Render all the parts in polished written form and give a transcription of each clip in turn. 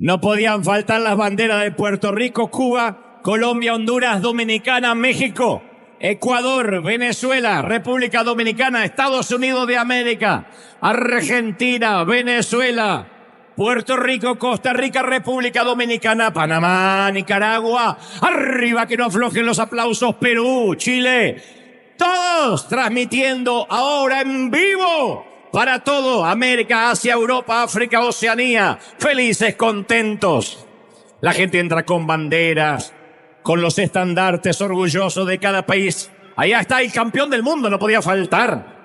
No podían faltar las banderas de Puerto Rico, Cuba, Colombia, Honduras, Dominicana, México, Ecuador, Venezuela, República Dominicana, Estados Unidos de América, Argentina, Venezuela, Puerto Rico, Costa Rica, República Dominicana, Panamá, Nicaragua. Arriba, que no aflojen los aplausos. Perú, Chile. Todos transmitiendo ahora en vivo para todo América, Asia, Europa, África, Oceanía. Felices, contentos. La gente entra con banderas, con los estandartes, orgullosos de cada país. Allá está el campeón del mundo, no podía faltar.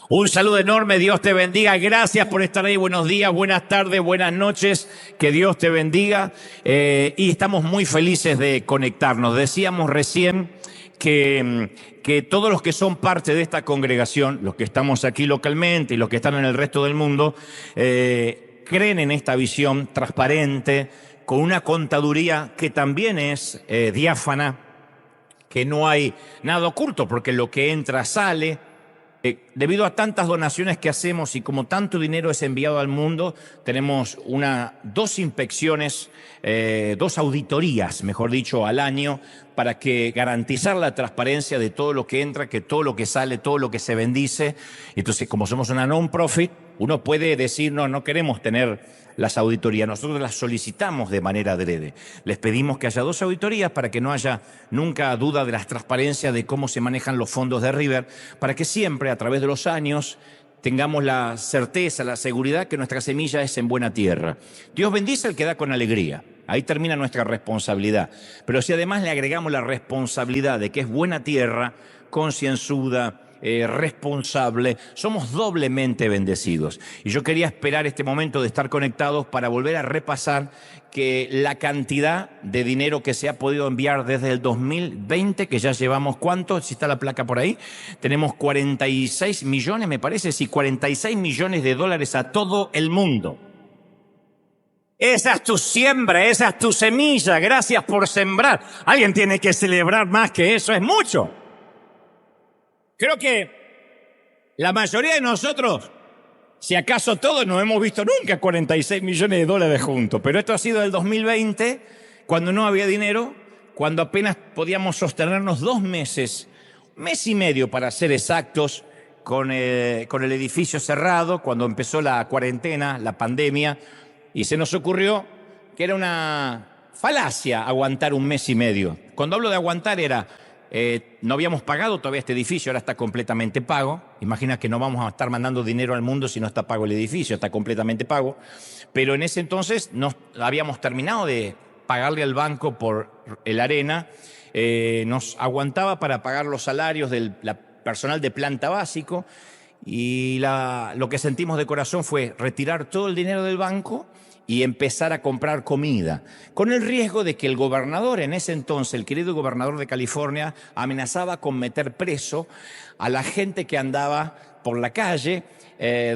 Un saludo enorme, Dios te bendiga. Gracias por estar ahí. Buenos días, buenas tardes, buenas noches. Que Dios te bendiga. Y estamos muy felices de conectarnos. Decíamos recién que todos los que son parte de esta congregación, los que estamos aquí localmente y los que están en el resto del mundo, creen en esta visión transparente, con una contaduría que también es diáfana, que no hay nada oculto, porque lo que entra sale. Debido a tantas donaciones que hacemos y como tanto dinero es enviado al mundo, tenemos dos inspecciones, dos auditorías, mejor dicho, al año, para garantizar la transparencia de todo lo que entra, que todo lo que sale, todo lo que se bendice. Entonces, como somos una non-profit, uno puede decir, no queremos tener las auditorías. Nosotros las solicitamos de manera adrede. Les pedimos que haya dos auditorías para que no haya nunca duda de la transparencia de cómo se manejan los fondos de River, para que siempre, a través de los años, tengamos la certeza, la seguridad que nuestra semilla es en buena tierra. Dios bendice al que da con alegría. Ahí termina nuestra responsabilidad. Pero si además le agregamos la responsabilidad de que es buena tierra, concienzuda, responsable, somos doblemente bendecidos. Y yo quería esperar este momento de estar conectados para volver a repasar que la cantidad de dinero que se ha podido enviar desde el 2020, que ya llevamos, ¿cuánto? Si está la placa por ahí, tenemos 46 millones, me parece, sí, 46 millones de dólares a todo el mundo. Esa es tu siembra, esa es tu semilla. Gracias por sembrar. Alguien tiene que celebrar más que eso, es mucho. Creo que la mayoría de nosotros, si acaso todos, no hemos visto nunca 46 millones de dólares juntos. Pero esto ha sido el 2020, cuando no había dinero, cuando apenas podíamos sostenernos 2 meses, mes y medio para ser exactos, con el edificio cerrado, cuando empezó la cuarentena, la pandemia. Y se nos ocurrió que era una falacia aguantar 1 mes y medio. Cuando hablo de aguantar era, no habíamos pagado todavía este edificio, ahora está completamente pago. Imagina que no vamos a estar mandando dinero al mundo si no está pago el edificio, está completamente pago. Pero en ese entonces no habíamos terminado de pagarle al banco por el arena. Nos aguantaba para pagar los salarios del personal de planta básico. Y lo que sentimos de corazón fue retirar todo el dinero del banco y empezar a comprar comida, con el riesgo de que el gobernador en ese entonces, el querido gobernador de California, amenazaba con meter preso a la gente que andaba por la calle,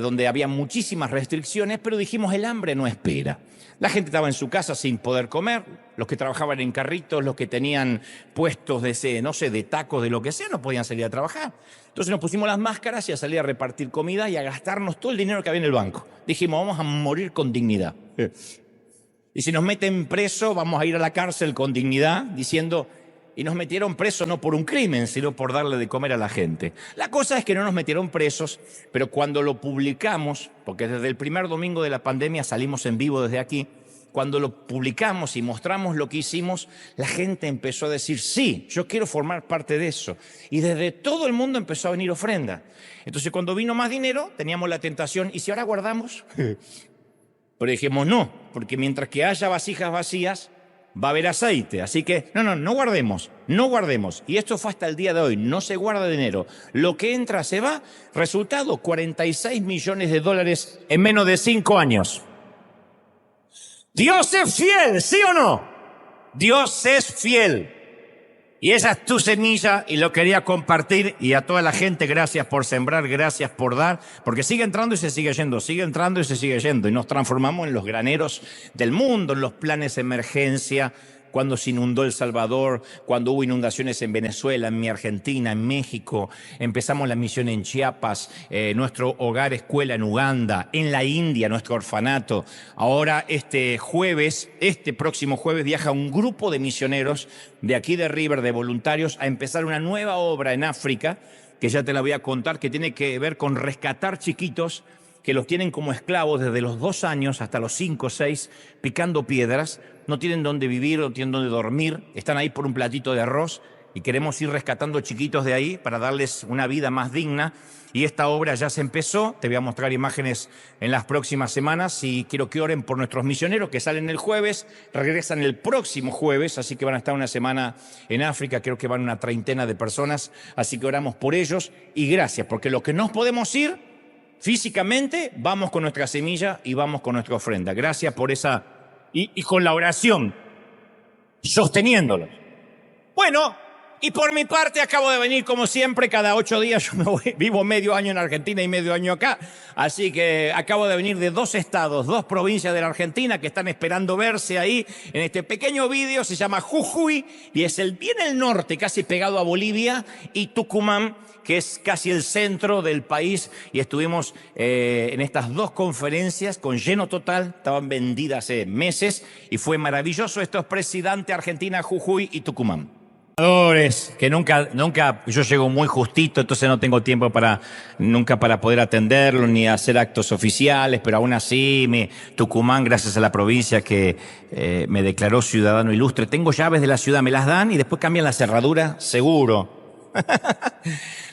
donde había muchísimas restricciones, pero dijimos, el hambre no espera. La gente estaba en su casa sin poder comer, los que trabajaban en carritos, los que tenían puestos de tacos, de lo que sea, no podían salir a trabajar. Entonces nos pusimos las máscaras y a salir a repartir comida y a gastarnos todo el dinero que había en el banco. Dijimos, vamos a morir con dignidad. Y si nos meten preso, vamos a ir a la cárcel con dignidad, diciendo, y nos metieron presos no por un crimen, sino por darle de comer a la gente. La cosa es que no nos metieron presos, pero cuando lo publicamos, porque desde el primer domingo de la pandemia salimos en vivo desde aquí, cuando lo publicamos y mostramos lo que hicimos, la gente empezó a decir, sí, yo quiero formar parte de eso. Y desde todo el mundo empezó a venir ofrenda. Entonces, cuando vino más dinero, teníamos la tentación, ¿y si ahora guardamos? Pero dijimos, no, porque mientras que haya vasijas vacías, va a haber aceite. Así que, no guardemos. Y esto fue hasta el día de hoy, no se guarda dinero. Lo que entra se va. Resultado, 46 millones de dólares en menos de 5 años. Dios es fiel, ¿sí o no? Dios es fiel. Y esa es tu semilla y lo quería compartir. Y a toda la gente, gracias por sembrar, gracias por dar. Porque sigue entrando y se sigue yendo, sigue entrando y se sigue yendo. Y nos transformamos en los graneros del mundo, en los planes de emergencia cuando se inundó El Salvador, cuando hubo inundaciones en Venezuela, en mi Argentina, en México. Empezamos la misión en Chiapas, nuestro hogar escuela en Uganda, en la India, nuestro orfanato. Ahora este próximo jueves viaja un grupo de misioneros de aquí de River, de voluntarios, a empezar una nueva obra en África, que ya te la voy a contar, que tiene que ver con rescatar chiquitos que los tienen como esclavos desde los 2 años hasta los 5 o 6, picando piedras, no tienen dónde vivir, no tienen dónde dormir, están ahí por un platito de arroz y queremos ir rescatando chiquitos de ahí para darles una vida más digna. Y esta obra ya se empezó, te voy a mostrar imágenes en las próximas semanas y quiero que oren por nuestros misioneros que salen el jueves, regresan el próximo jueves, así que van a estar una semana en África, creo que van una 30 de personas, así que oramos por ellos y gracias, porque los que no podemos ir físicamente, vamos con nuestra semilla y vamos con nuestra ofrenda. Gracias por esa, y con la oración, sosteniéndolo. Bueno, y por mi parte acabo de venir como siempre, cada 8 días yo me voy, vivo medio año en Argentina y medio año acá, así que acabo de venir de 2 estados, 2 provincias de la Argentina que están esperando verse ahí en este pequeño vídeo. Se llama Jujuy y es bien el norte, casi pegado a Bolivia, y Tucumán, que es casi el centro del país, y estuvimos en estas 2 conferencias con lleno total, estaban vendidas hace meses, y fue maravilloso. Esto es Presidente Argentina, Jujuy y Tucumán. Que nunca, yo llego muy justito, entonces no tengo tiempo nunca para poder atenderlo, ni hacer actos oficiales, pero aún así, Tucumán, gracias a la provincia que me declaró ciudadano ilustre, tengo llaves de la ciudad, me las dan y después cambian la cerradura, seguro.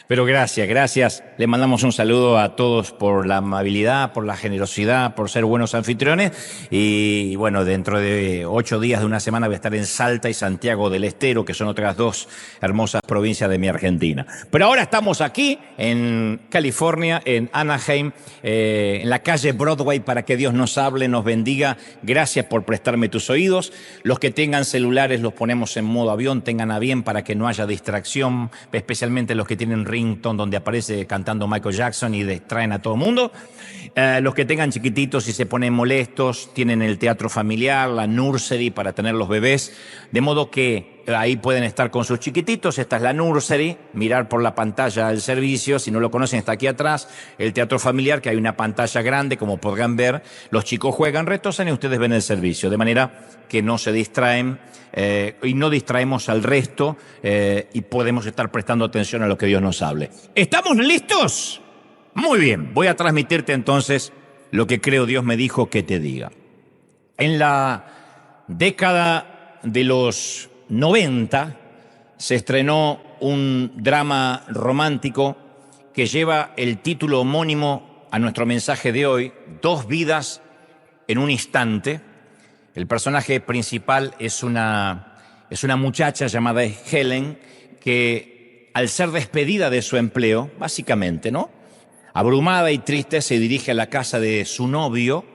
Pero gracias. Le mandamos un saludo a todos por la amabilidad, por la generosidad, por ser buenos anfitriones. Y bueno, dentro de 8 días de una semana voy a estar en Salta y Santiago del Estero, que son otras 2 hermosas provincias de mi Argentina. Pero ahora estamos aquí en California, en Anaheim, en la calle Broadway, para que Dios nos hable, nos bendiga. Gracias por prestarme tus oídos. Los que tengan celulares los ponemos en modo avión, tengan a bien para que no haya distracción, especialmente los que tienen donde aparece cantando Michael Jackson y distraen a todo el mundo. Los que tengan chiquititos y se ponen molestos, tienen el teatro familiar, la nursery para tener los bebés, de modo que ahí pueden estar con sus chiquititos. Esta es la nursery, mirar por la pantalla el servicio, si no lo conocen está aquí atrás. El teatro familiar, que hay una pantalla grande, como podrán ver, los chicos juegan, retosan y ustedes ven el servicio, de manera que no se distraen y no distraemos al resto y podemos estar prestando atención a lo que Dios nos hable. ¿Estamos listos? Muy bien, voy a transmitirte entonces lo que creo Dios me dijo que te diga. En la década de los 90 se estrenó un drama romántico que lleva el título homónimo a nuestro mensaje de hoy, 2 vidas en un instante. El personaje principal es una muchacha llamada Helen que, al ser despedida de su empleo, básicamente, ¿no?, abrumada y triste, se dirige a la casa de su novio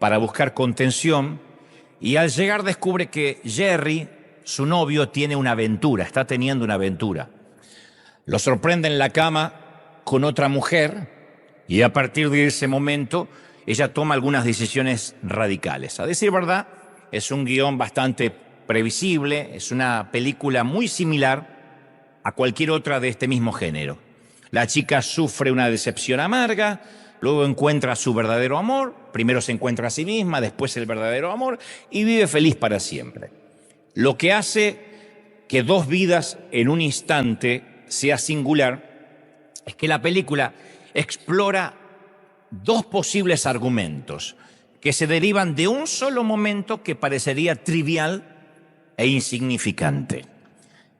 para buscar contención y al llegar descubre que Jerry, su novio, tiene una aventura, está teniendo una aventura. Lo sorprende en la cama con otra mujer y a partir de ese momento ella toma algunas decisiones radicales. A decir verdad, es un guión bastante previsible, es una película muy similar a cualquier otra de este mismo género. La chica sufre una decepción amarga, luego encuentra su verdadero amor, primero se encuentra a sí misma, después el verdadero amor, y vive feliz para siempre. Lo que hace que 2 vidas en un instante sea singular es que la película explora 2 posibles argumentos que se derivan de un solo momento que parecería trivial e insignificante.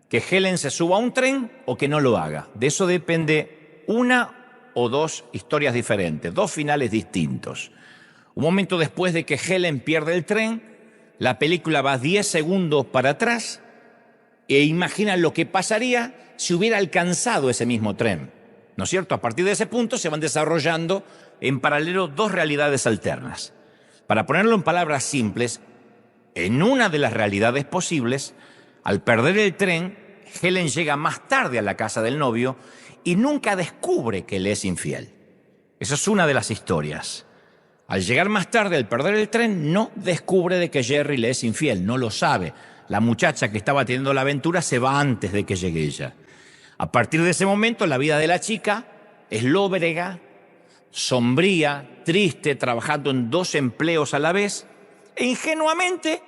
Que Helen se suba a un tren o que no lo haga. De eso depende 1 o 2 historias diferentes, 2 finales distintos. Un momento después de que Helen pierde el tren, la película va 10 segundos para atrás e imagina lo que pasaría si hubiera alcanzado ese mismo tren. ¿No es cierto? A partir de ese punto se van desarrollando en paralelo 2 realidades alternas. Para ponerlo en palabras simples, en una de las realidades posibles, al perder el tren, Helen llega más tarde a la casa del novio y nunca descubre que le es infiel. Esa es una de las historias. Al llegar más tarde, al perder el tren, no descubre de que Jerry le es infiel, no lo sabe. la muchacha que estaba teniendo la aventura se va antes de que llegue ella. A partir de ese momento, la vida de la chica es lóbrega, sombría, triste, trabajando en 2 empleos a la vez, e ingenuamente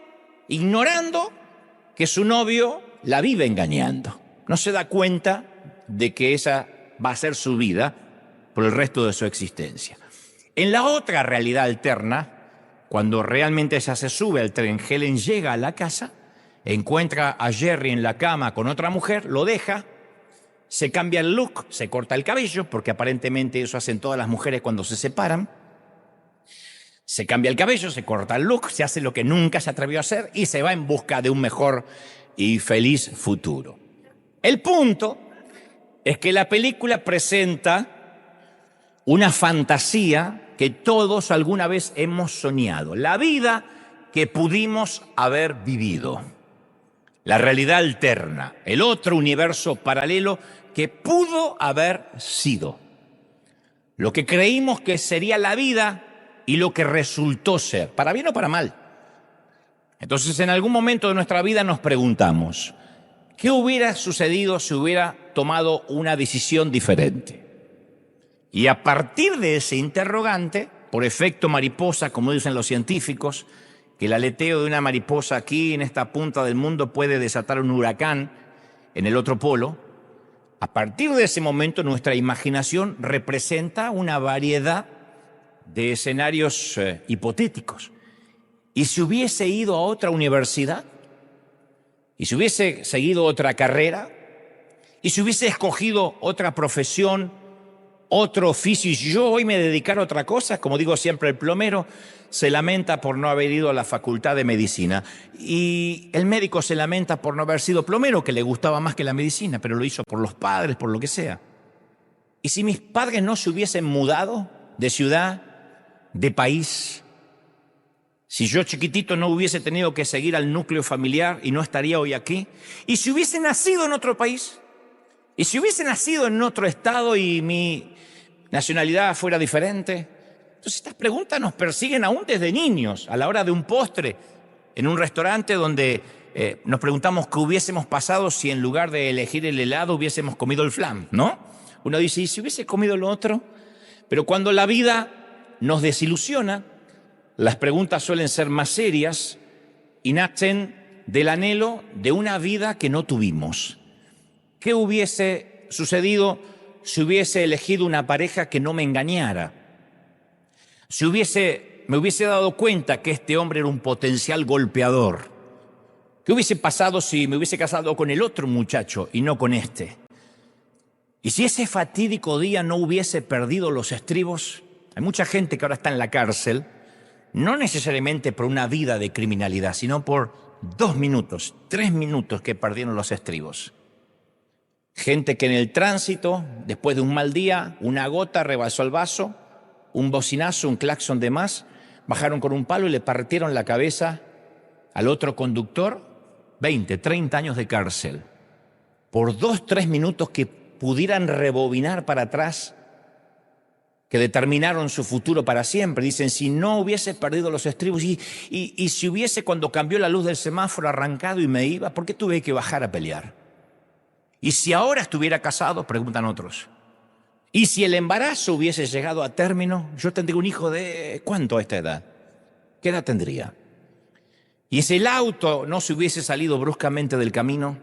ignorando que su novio la vive engañando. No se da cuenta de que esa va a ser su vida por el resto de su existencia. En la otra realidad alterna, cuando realmente ella se sube al tren, Helen llega a la casa, encuentra a Jerry en la cama con otra mujer, lo deja, se cambia el look, se corta el cabello, porque aparentemente eso hacen todas las mujeres cuando se separan. Se cambia el cabello, se corta el look, se hace lo que nunca se atrevió a hacer y se va en busca de un mejor y feliz futuro. El punto es que la película presenta una fantasía que todos alguna vez hemos soñado, la vida que pudimos haber vivido, la realidad alterna, el otro universo paralelo que pudo haber sido, lo que creímos que sería la vida y lo que resultó ser, para bien o para mal. Entonces, en algún momento de nuestra vida nos preguntamos, ¿qué hubiera sucedido si hubiera tomado una decisión diferente? Y a partir de ese interrogante, por efecto mariposa, como dicen los científicos, que el aleteo de una mariposa aquí en esta punta del mundo puede desatar un huracán en el otro polo, a partir de ese momento nuestra imaginación representa una variedad de escenarios hipotéticos. ¿Y si hubiese ido a otra universidad? ¿Y si hubiese seguido otra carrera? ¿Y si hubiese escogido otra profesión, otro oficio? Y si yo hoy me dedicara a otra cosa, como digo siempre, el plomero se lamenta por no haber ido a la facultad de medicina. Y el médico se lamenta por no haber sido plomero, que le gustaba más que la medicina, pero lo hizo por los padres, por lo que sea. ¿Y si mis padres no se hubiesen mudado de ciudad, de país? Si yo chiquitito no hubiese tenido que seguir al núcleo familiar y no estaría hoy aquí. ¿Y si hubiese nacido en otro país? ¿Y si hubiese nacido en otro estado y mi nacionalidad fuera diferente? Entonces estas preguntas nos persiguen aún desde niños, a la hora de un postre, en un restaurante donde nos preguntamos qué hubiésemos pasado si en lugar de elegir el helado hubiésemos comido el flan, ¿no? Uno dice, ¿y si hubiese comido lo otro? Pero cuando la vida nos desilusiona, las preguntas suelen ser más serias y nacen del anhelo de una vida que no tuvimos. ¿Qué hubiese sucedido si hubiese elegido una pareja que no me engañara? Si me hubiese dado cuenta que este hombre era un potencial golpeador. ¿Qué hubiese pasado si me hubiese casado con el otro muchacho y no con este? ¿Y si ese fatídico día no hubiese perdido los estribos? Hay mucha gente que ahora está en la cárcel, no necesariamente por una vida de criminalidad, sino por 2 minutos, 3 minutos que perdieron los estribos. Gente que en el tránsito, después de un mal día, una gota rebasó el vaso, un bocinazo, un claxon de más, bajaron con un palo y le partieron la cabeza al otro conductor, 20, 30 años de cárcel, por 2, 3 minutos que pudieran rebobinar para atrás, que determinaron su futuro para siempre. Dicen, si no hubiese perdido los estribos y si hubiese, cuando cambió la luz del semáforo, arrancado y me iba, ¿por qué tuve que bajar a pelear? ¿Y si ahora estuviera casado? Preguntan otros. ¿Y si el embarazo hubiese llegado a término? Yo tendría un hijo de ¿cuánto a esta edad? ¿Qué edad tendría? ¿Y si el auto no se hubiese salido bruscamente del camino?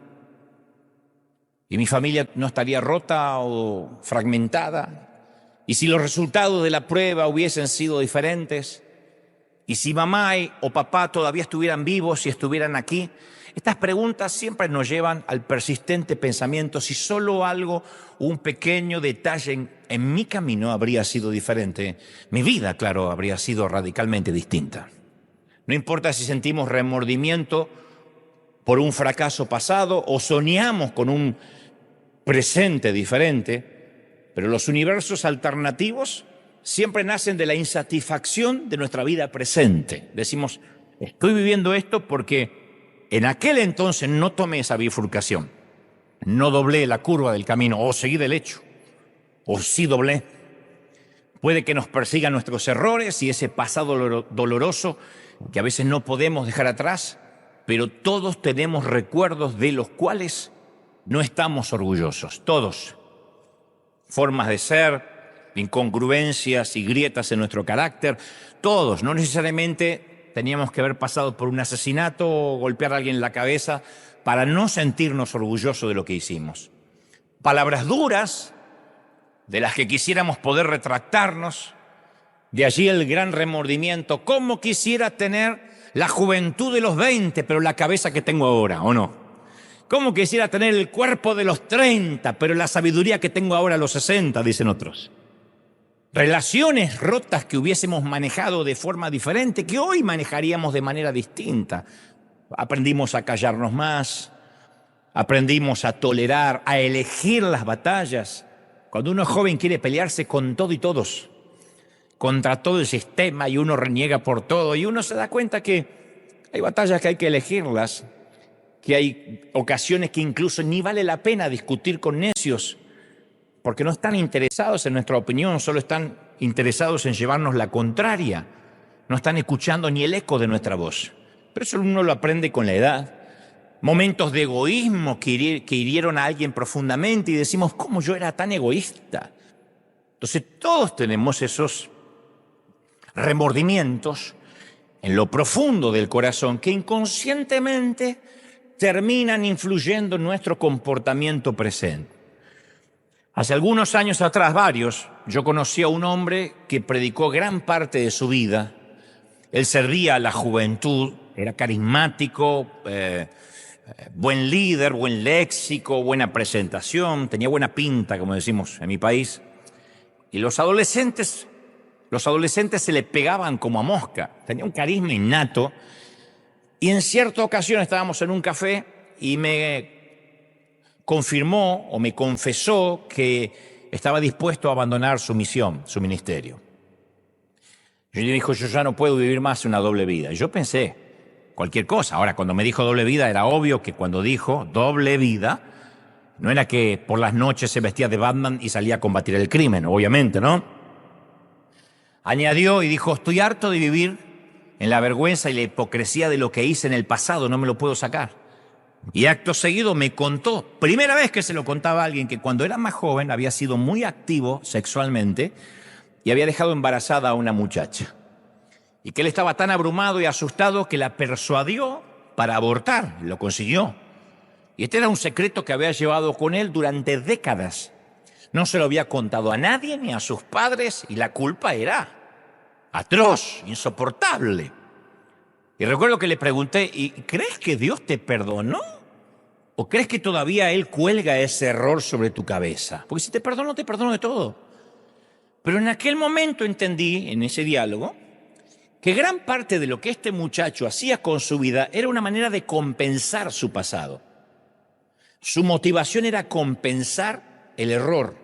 ¿Y mi familia no estaría rota o fragmentada? ¿Y si los resultados de la prueba hubiesen sido diferentes? ¿Y si mamá o papá todavía estuvieran vivos y estuvieran aquí? Estas preguntas siempre nos llevan al persistente pensamiento si solo algo, un pequeño detalle en mi camino habría sido diferente. Mi vida, claro, habría sido radicalmente distinta. No importa si sentimos remordimiento por un fracaso pasado o soñamos con un presente diferente, pero los universos alternativos siempre nacen de la insatisfacción de nuestra vida presente. Decimos, estoy viviendo esto porque en aquel entonces no tomé esa bifurcación, no doblé la curva del camino, o seguí derecho, o sí doblé. Puede que nos persigan nuestros errores y ese pasado doloroso que a veces no podemos dejar atrás, pero todos tenemos recuerdos de los cuales no estamos orgullosos, todos. Formas de ser, incongruencias y grietas en nuestro carácter, todos. No necesariamente teníamos que haber pasado por un asesinato o golpear a alguien en la cabeza para no sentirnos orgullosos de lo que hicimos. Palabras duras, de las que quisiéramos poder retractarnos, de allí el gran remordimiento. ¿Cómo quisiera tener la juventud de los 20, pero la cabeza que tengo ahora, o no? ¿Cómo quisiera tener el cuerpo de los 30, pero la sabiduría que tengo ahora a los 60, dicen otros? Relaciones rotas que hubiésemos manejado de forma diferente, que hoy manejaríamos de manera distinta. Aprendimos a callarnos más, aprendimos a tolerar, a elegir las batallas. Cuando uno es joven quiere pelearse con todo y todos, contra todo el sistema, y uno reniega por todo, y uno se da cuenta que hay batallas que hay que elegirlas, que hay ocasiones que incluso ni vale la pena discutir con necios, porque no están interesados en nuestra opinión, solo están interesados en llevarnos la contraria, no están escuchando ni el eco de nuestra voz. Pero eso uno lo aprende con la edad. Momentos de egoísmo que hirieron a alguien profundamente y decimos, ¿cómo yo era tan egoísta? Entonces todos tenemos esos remordimientos en lo profundo del corazón que inconscientemente terminan influyendo en nuestro comportamiento presente. Hace algunos años atrás, varios, yo conocí a un hombre que predicó gran parte de su vida. Él servía a la juventud, era carismático, buen líder, buen léxico, buena presentación, tenía buena pinta, como decimos en mi país. Y los adolescentes se le pegaban como a mosca, tenía un carisma innato. Y en cierta ocasión estábamos en un café y me confirmó o me confesó que estaba dispuesto a abandonar su misión, su ministerio. Y le dijo, yo ya no puedo vivir más una doble vida. Y yo pensé, cualquier cosa. Ahora, cuando me dijo doble vida, era obvio que cuando dijo doble vida, no era que por las noches se vestía de Batman y salía a combatir el crimen, obviamente, ¿no? Añadió y dijo, estoy harto de vivir en la vergüenza y la hipocresía de lo que hice en el pasado, no me lo puedo sacar. Y acto seguido me contó, primera vez que se lo contaba a alguien, que cuando era más joven había sido muy activo sexualmente y había dejado embarazada a una muchacha. Y que él estaba tan abrumado y asustado que la persuadió para abortar, lo consiguió. Y este era un secreto que había llevado con él durante décadas. No se lo había contado a nadie ni a sus padres y la culpa era atroz, insoportable. Y recuerdo que le pregunté, ¿y crees que Dios te perdonó? ¿O crees que todavía Él cuelga ese error sobre tu cabeza? Porque si te perdono, te perdono de todo. Pero en aquel momento entendí, en ese diálogo, que gran parte de lo que este muchacho hacía con su vida era una manera de compensar su pasado. Su motivación era compensar el error.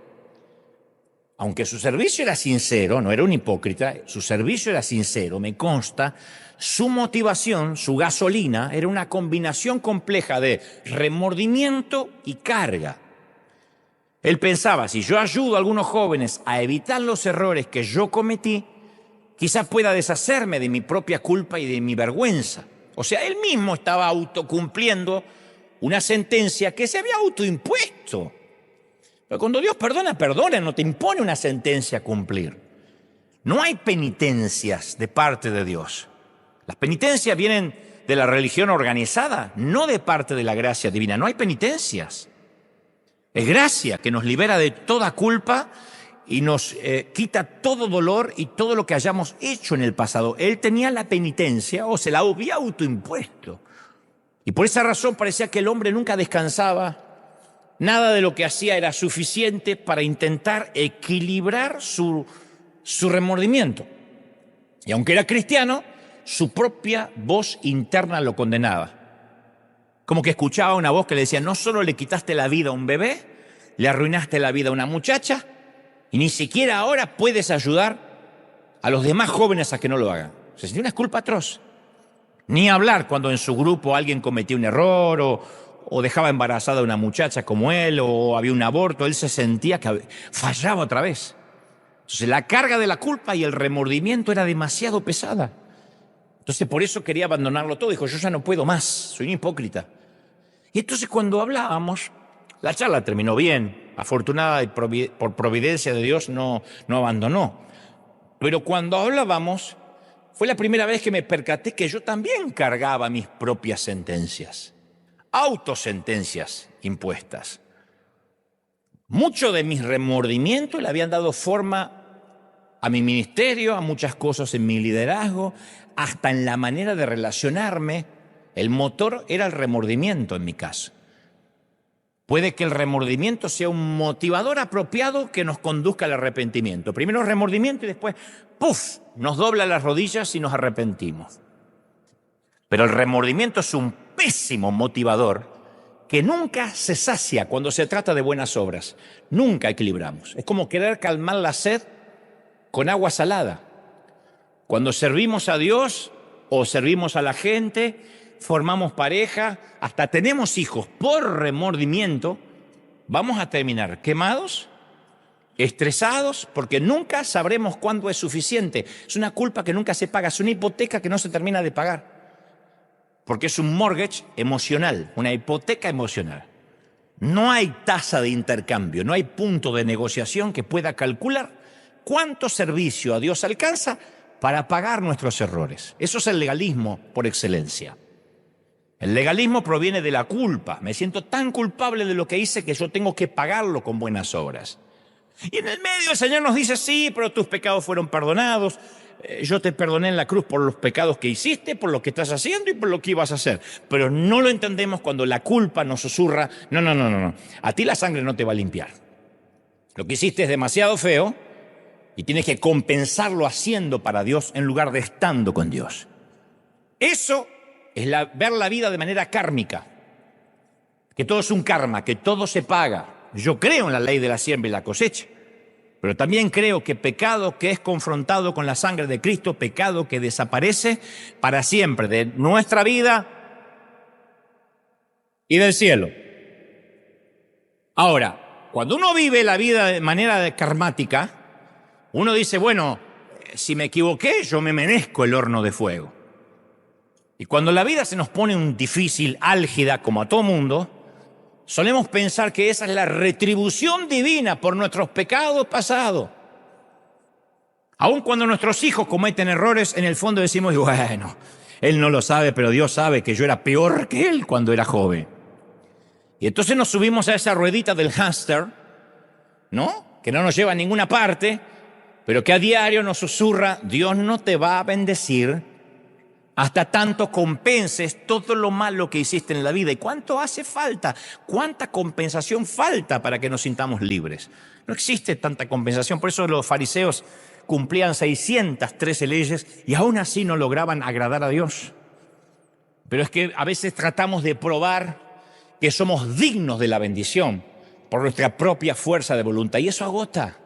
Aunque su servicio era sincero, no era un hipócrita, su servicio era sincero, me consta, su motivación, su gasolina, era una combinación compleja de remordimiento y carga. Él pensaba, si yo ayudo a algunos jóvenes a evitar los errores que yo cometí, quizás pueda deshacerme de mi propia culpa y de mi vergüenza. O sea, él mismo estaba autocumpliendo una sentencia que se había autoimpuesto. Pero cuando Dios perdona, perdona, no te impone una sentencia a cumplir. No hay penitencias de parte de Dios. Las penitencias vienen de la religión organizada, no de parte de la gracia divina. No hay penitencias. Es gracia que nos libera de toda culpa y nos quita todo dolor y todo lo que hayamos hecho en el pasado. Él tenía la penitencia o se la había autoimpuesto. Y por esa razón parecía que el hombre nunca descansaba. Nada de lo que hacía era suficiente para intentar equilibrar su remordimiento. Y aunque era cristiano, su propia voz interna lo condenaba. Como que escuchaba una voz que le decía, no solo le quitaste la vida a un bebé, le arruinaste la vida a una muchacha, y ni siquiera ahora puedes ayudar a los demás jóvenes a que no lo hagan. Se sentía una culpa atroz. Ni hablar cuando en su grupo alguien cometía un error o dejaba embarazada a una muchacha como él, o había un aborto, él se sentía que fallaba otra vez. Entonces la carga de la culpa y el remordimiento era demasiado pesada. Entonces por eso quería abandonarlo todo. Dijo, yo ya no puedo más, soy un hipócrita. Y entonces cuando hablábamos, la charla terminó bien. Afortunada y por providencia de Dios no abandonó. Pero cuando hablábamos, fue la primera vez que me percaté que yo también cargaba mis propias sentencias. Autosentencias impuestas. Mucho de mis remordimientos le habían dado forma a mi ministerio, a muchas cosas en mi liderazgo, hasta en la manera de relacionarme. El motor era el remordimiento en mi caso. Puede que el remordimiento sea un motivador apropiado que nos conduzca al arrepentimiento. Primero el remordimiento y después, ¡puf!, nos dobla las rodillas y nos arrepentimos. Pero el remordimiento es un pésimo motivador que nunca se sacia cuando se trata de buenas obras. Nunca equilibramos. Es como querer calmar la sed con agua salada. Cuando servimos a Dios o servimos a la gente, formamos pareja, hasta tenemos hijos por remordimiento, vamos a terminar quemados, estresados, porque nunca sabremos cuándo es suficiente. Es una culpa que nunca se paga, es una hipoteca que no se termina de pagar, porque es un mortgage emocional, una hipoteca emocional. No hay tasa de intercambio, no hay punto de negociación que pueda calcular cuánto servicio a Dios alcanza para pagar nuestros errores. Eso es el legalismo por excelencia. El legalismo proviene de la culpa. Me siento tan culpable de lo que hice que yo tengo que pagarlo con buenas obras. Y en el medio el Señor nos dice, sí, pero tus pecados fueron perdonados. Yo te perdoné en la cruz por los pecados que hiciste, por lo que estás haciendo y por lo que ibas a hacer. Pero no lo entendemos cuando la culpa nos susurra, no. A ti la sangre no te va a limpiar. Lo que hiciste es demasiado feo y tienes que compensarlo haciendo para Dios en lugar de estando con Dios. Eso es ver la vida de manera kármica, que todo es un karma, que todo se paga. Yo creo en la ley de la siembra y la cosecha, pero también creo que pecado que es confrontado con la sangre de Cristo, pecado que desaparece para siempre de nuestra vida y del cielo. Ahora, cuando uno vive la vida de manera karmática, uno dice, bueno, si me equivoqué, yo me merezco el horno de fuego. Y cuando la vida se nos pone un difícil, álgida, como a todo mundo, solemos pensar que esa es la retribución divina por nuestros pecados pasados. Aun cuando nuestros hijos cometen errores, en el fondo decimos, bueno, él no lo sabe, pero Dios sabe que yo era peor que él cuando era joven. Y entonces nos subimos a esa ruedita del hámster, ¿no? Que no nos lleva a ninguna parte, pero que a diario nos susurra, Dios no te va a bendecir hasta tanto compenses todo lo malo que hiciste en la vida. ¿Y cuánto hace falta? ¿Cuánta compensación falta para que nos sintamos libres? No existe tanta compensación. Por eso los fariseos cumplían 613 leyes y aún así no lograban agradar a Dios. Pero es que a veces tratamos de probar que somos dignos de la bendición por nuestra propia fuerza de voluntad. Y eso agota.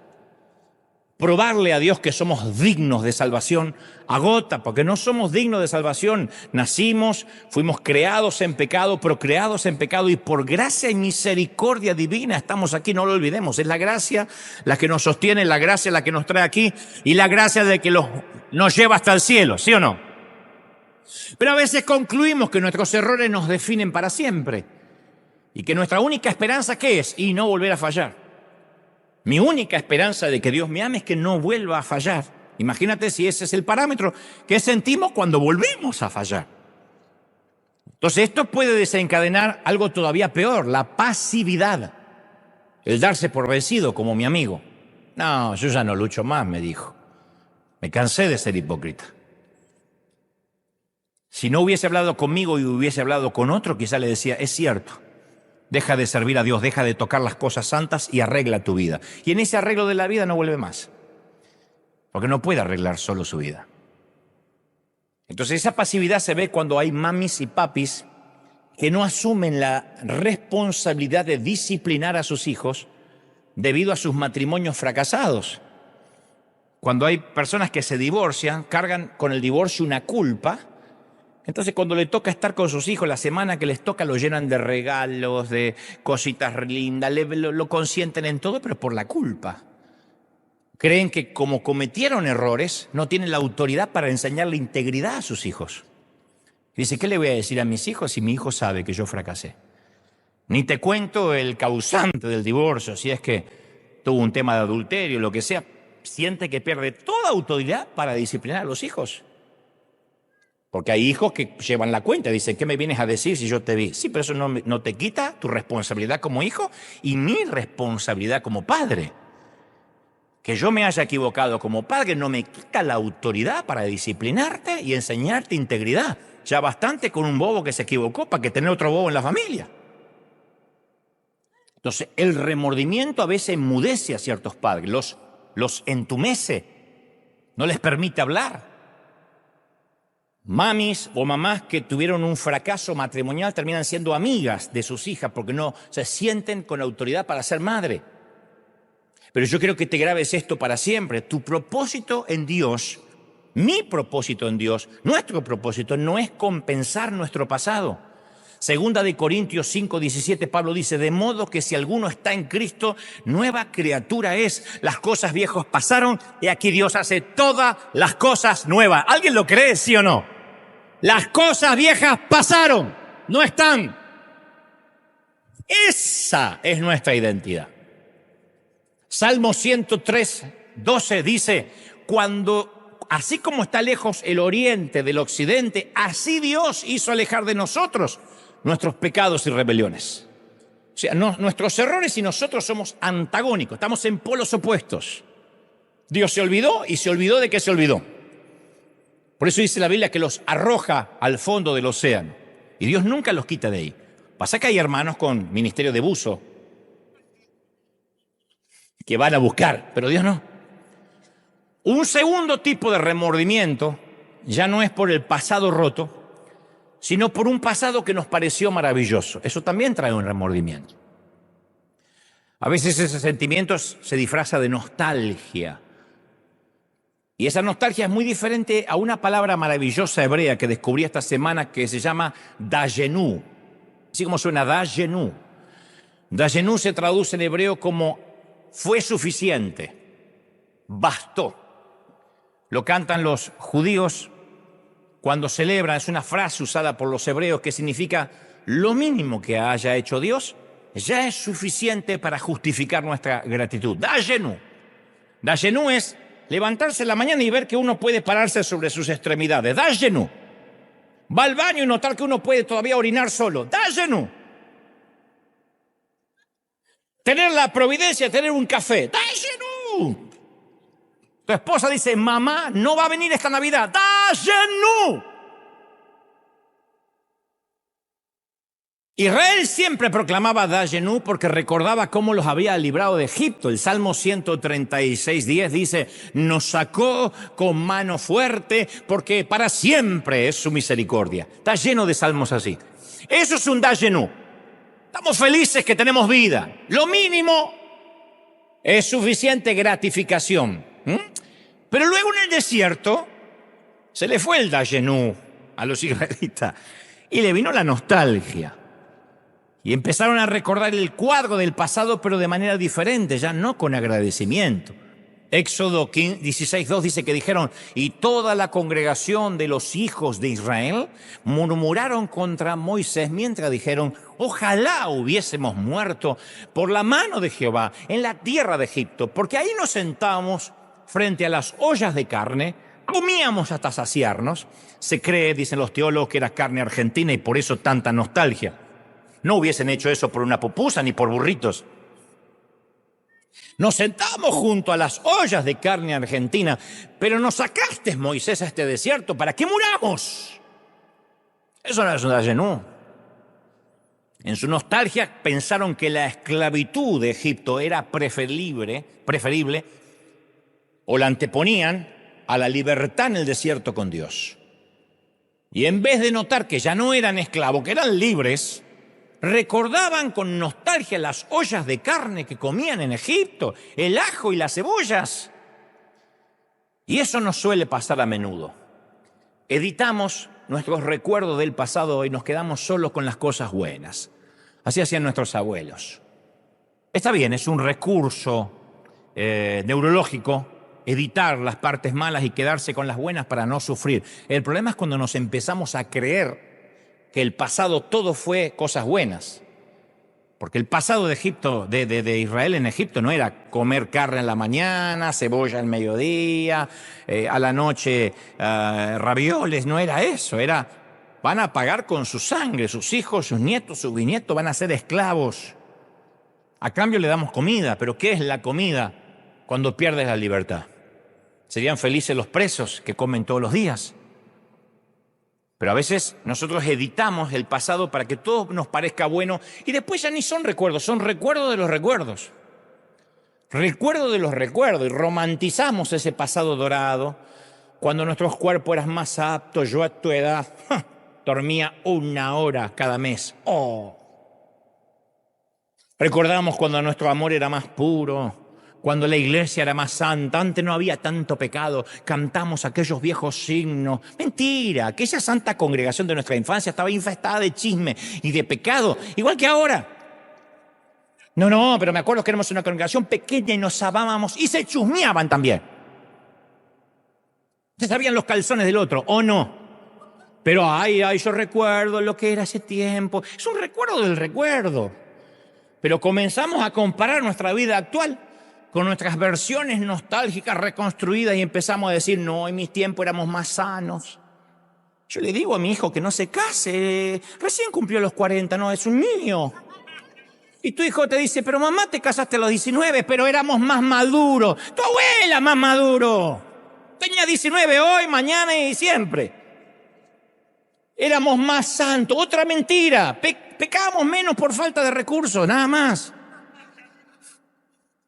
Probarle a Dios que somos dignos de salvación agota, porque no somos dignos de salvación. Nacimos, fuimos creados en pecado, procreados en pecado, y por gracia y misericordia divina estamos aquí, no lo olvidemos. Es la gracia la que nos sostiene, la gracia la que nos trae aquí, y la gracia de que nos lleva hasta el cielo, ¿sí o no? Pero a veces concluimos que nuestros errores nos definen para siempre, y que nuestra única esperanza, ¿qué es? Y no volver a fallar. Mi única esperanza de que Dios me ame es que no vuelva a fallar. Imagínate si ese es el parámetro que sentimos cuando volvemos a fallar. Entonces esto puede desencadenar algo todavía peor, la pasividad. El darse por vencido como mi amigo. No, yo ya no lucho más, me dijo. Me cansé de ser hipócrita. Si no hubiese hablado conmigo y hubiese hablado con otro, quizá le decía, es cierto. Deja de servir a Dios, deja de tocar las cosas santas y arregla tu vida. Y en ese arreglo de la vida no vuelve más. Porque no puede arreglar solo su vida. Entonces esa pasividad se ve cuando hay mamis y papis que no asumen la responsabilidad de disciplinar a sus hijos debido a sus matrimonios fracasados. Cuando hay personas que se divorcian, cargan con el divorcio una culpa. Entonces cuando le toca estar con sus hijos, la semana que les toca lo llenan de regalos, de cositas lindas, lo consienten en todo, pero por la culpa. creen que como cometieron errores, no tienen la autoridad para enseñarle integridad a sus hijos. Y dice, ¿qué le voy a decir a mis hijos si mi hijo sabe que yo fracasé? Ni te cuento el causante del divorcio, si es que tuvo un tema de adulterio, lo que sea, siente que pierde toda autoridad para disciplinar a los hijos. Porque hay hijos que llevan la cuenta, dicen, ¿qué me vienes a decir si yo te vi? Sí, pero eso no te quita tu responsabilidad como hijo y mi responsabilidad como padre. Que yo me haya equivocado como padre no me quita la autoridad para disciplinarte y enseñarte integridad. Ya bastante con un bobo que se equivocó para que tener otro bobo en la familia. Entonces, el remordimiento a veces enmudece a ciertos padres, los entumece, no les permite hablar. Mamis o mamás que tuvieron un fracaso matrimonial terminan siendo amigas de sus hijas porque no se sienten con autoridad para ser madre. Pero yo quiero que te grabes esto para siempre. Tu propósito en Dios, mi propósito en Dios, nuestro propósito no es compensar nuestro pasado. Segunda de Corintios 5:17, Pablo dice, de modo que si alguno está en Cristo, nueva criatura es. Las cosas viejas pasaron y aquí Dios hace todas las cosas nuevas. ¿Alguien lo cree, sí o no? Las cosas viejas pasaron, no están. Esa es nuestra identidad. Salmo 103:12 dice, así como está lejos el oriente del occidente, así Dios hizo alejar de nosotros nuestros pecados y rebeliones. O sea, nuestros errores y nosotros somos antagónicos, estamos en polos opuestos. Dios se olvidó y se olvidó de que se olvidó. Por eso dice la Biblia que los arroja al fondo del océano. Y Dios nunca los quita de ahí. Pasa que hay hermanos con ministerio de buzo que van a buscar, pero Dios no. Un segundo tipo de remordimiento ya no es por el pasado roto, sino por un pasado que nos pareció maravilloso. Eso también trae un remordimiento. A veces ese sentimiento se disfraza de nostalgia. Y esa nostalgia es muy diferente a una palabra maravillosa hebrea que descubrí esta semana que se llama dayenu. Así como suena dayenu. Dayenu se traduce en hebreo como fue suficiente, bastó. Lo cantan los judíos cuando celebran, es una frase usada por los hebreos que significa lo mínimo que haya hecho Dios ya es suficiente para justificar nuestra gratitud. Dayenu. Dayenu es levantarse en la mañana y ver que uno puede pararse sobre sus extremidades. Dayenu. Va al baño y notar que uno puede todavía orinar solo. Dayenu. Tener la providencia, tener un café. Dayenu. Tu esposa dice, mamá, no va a venir esta Navidad. Dayenu. Israel siempre proclamaba Dayenu porque recordaba cómo los había librado de Egipto. El Salmo 136:10 dice, nos sacó con mano fuerte porque para siempre es su misericordia. Está lleno de salmos así. Eso es un Dayenu. Estamos felices que tenemos vida. Lo mínimo es suficiente gratificación. Pero luego en el desierto se le fue el Dayenu a los israelitas y le vino la nostalgia. Y empezaron a recordar el cuadro del pasado, pero de manera diferente, ya no con agradecimiento. Éxodo 16:2 dice que dijeron, y toda la congregación de los hijos de Israel murmuraron contra Moisés mientras dijeron, ojalá hubiésemos muerto por la mano de Jehová en la tierra de Egipto, porque ahí nos sentábamos frente a las ollas de carne, comíamos hasta saciarnos. Se cree, dicen los teólogos, que era carne argentina y por eso tanta nostalgia. No hubiesen hecho eso por una pupusa ni por burritos. Nos sentamos junto a las ollas de carne argentina, pero nos sacaste, Moisés, a este desierto para que muramos. Eso no es un Dayenu. En su nostalgia pensaron que la esclavitud de Egipto era preferible o la anteponían a la libertad en el desierto con Dios. Y en vez de notar que ya no eran esclavos, que eran libres, recordaban con nostalgia las ollas de carne que comían en Egipto, el ajo y las cebollas. Y eso nos suele pasar a menudo. Editamos nuestros recuerdos del pasado y nos quedamos solos con las cosas buenas. Así hacían nuestros abuelos. Está bien, es un recurso neurológico editar las partes malas y quedarse con las buenas para no sufrir. El problema es cuando nos empezamos a creer que el pasado todo fue cosas buenas. Porque el pasado de Egipto, de Israel en Egipto, no era comer carne en la mañana, cebolla al mediodía, a la noche ravioles, no era eso, era van a pagar con su sangre, sus hijos, sus nietos, sus bisnietos van a ser esclavos. A cambio le damos comida, pero ¿qué es la comida cuando pierdes la libertad? Serían felices los presos que comen todos los días. Pero a veces nosotros editamos el pasado para que todo nos parezca bueno y después ya ni son recuerdos de los recuerdos. Recuerdo de los recuerdos y romantizamos ese pasado dorado cuando nuestros cuerpos eran más aptos. Yo a tu edad dormía 1 hora cada mes. Oh. Recordamos cuando nuestro amor era más puro, cuando la iglesia era más santa, antes no había tanto pecado, cantamos aquellos viejos himnos. Mentira, aquella santa congregación de nuestra infancia estaba infestada de chisme y de pecado, igual que ahora. No, pero me acuerdo que éramos una congregación pequeña y nos amábamos y se chusmeaban también. Se sabían los calzones del otro, ¿o no? Pero yo recuerdo lo que era ese tiempo. Es un recuerdo del recuerdo. Pero comenzamos a comparar nuestra vida actual con nuestras versiones nostálgicas reconstruidas y empezamos a decir, no, en mis tiempos éramos más sanos. Yo le digo a mi hijo que no se case, recién cumplió los 40, no, es un niño. Y tu hijo te dice, pero mamá, te casaste a los 19, pero éramos más maduros. Tu abuela más maduro. Tenía 19 hoy, mañana y siempre. Éramos más santos. Otra mentira, pecábamos menos por falta de recursos, nada más.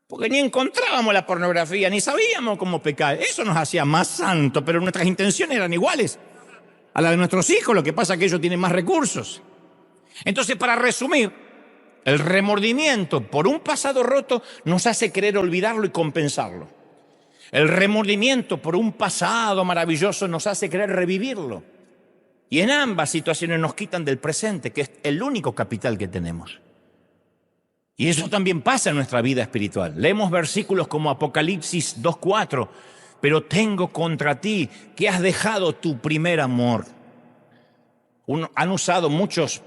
Porque ni encontrábamos la pornografía, ni sabíamos cómo pecar. Eso nos hacía más santos, pero nuestras intenciones eran iguales a las de nuestros hijos. Lo que pasa es que ellos tienen más recursos. Entonces, para resumir, el remordimiento por un pasado roto nos hace querer olvidarlo y compensarlo. El remordimiento por un pasado maravilloso nos hace querer revivirlo. Y en ambas situaciones nos quitan del presente, que es el único capital que tenemos. Y eso también pasa en nuestra vida espiritual. Leemos versículos como Apocalipsis 2:4. Pero tengo contra ti que has dejado tu primer amor. Han usado muchos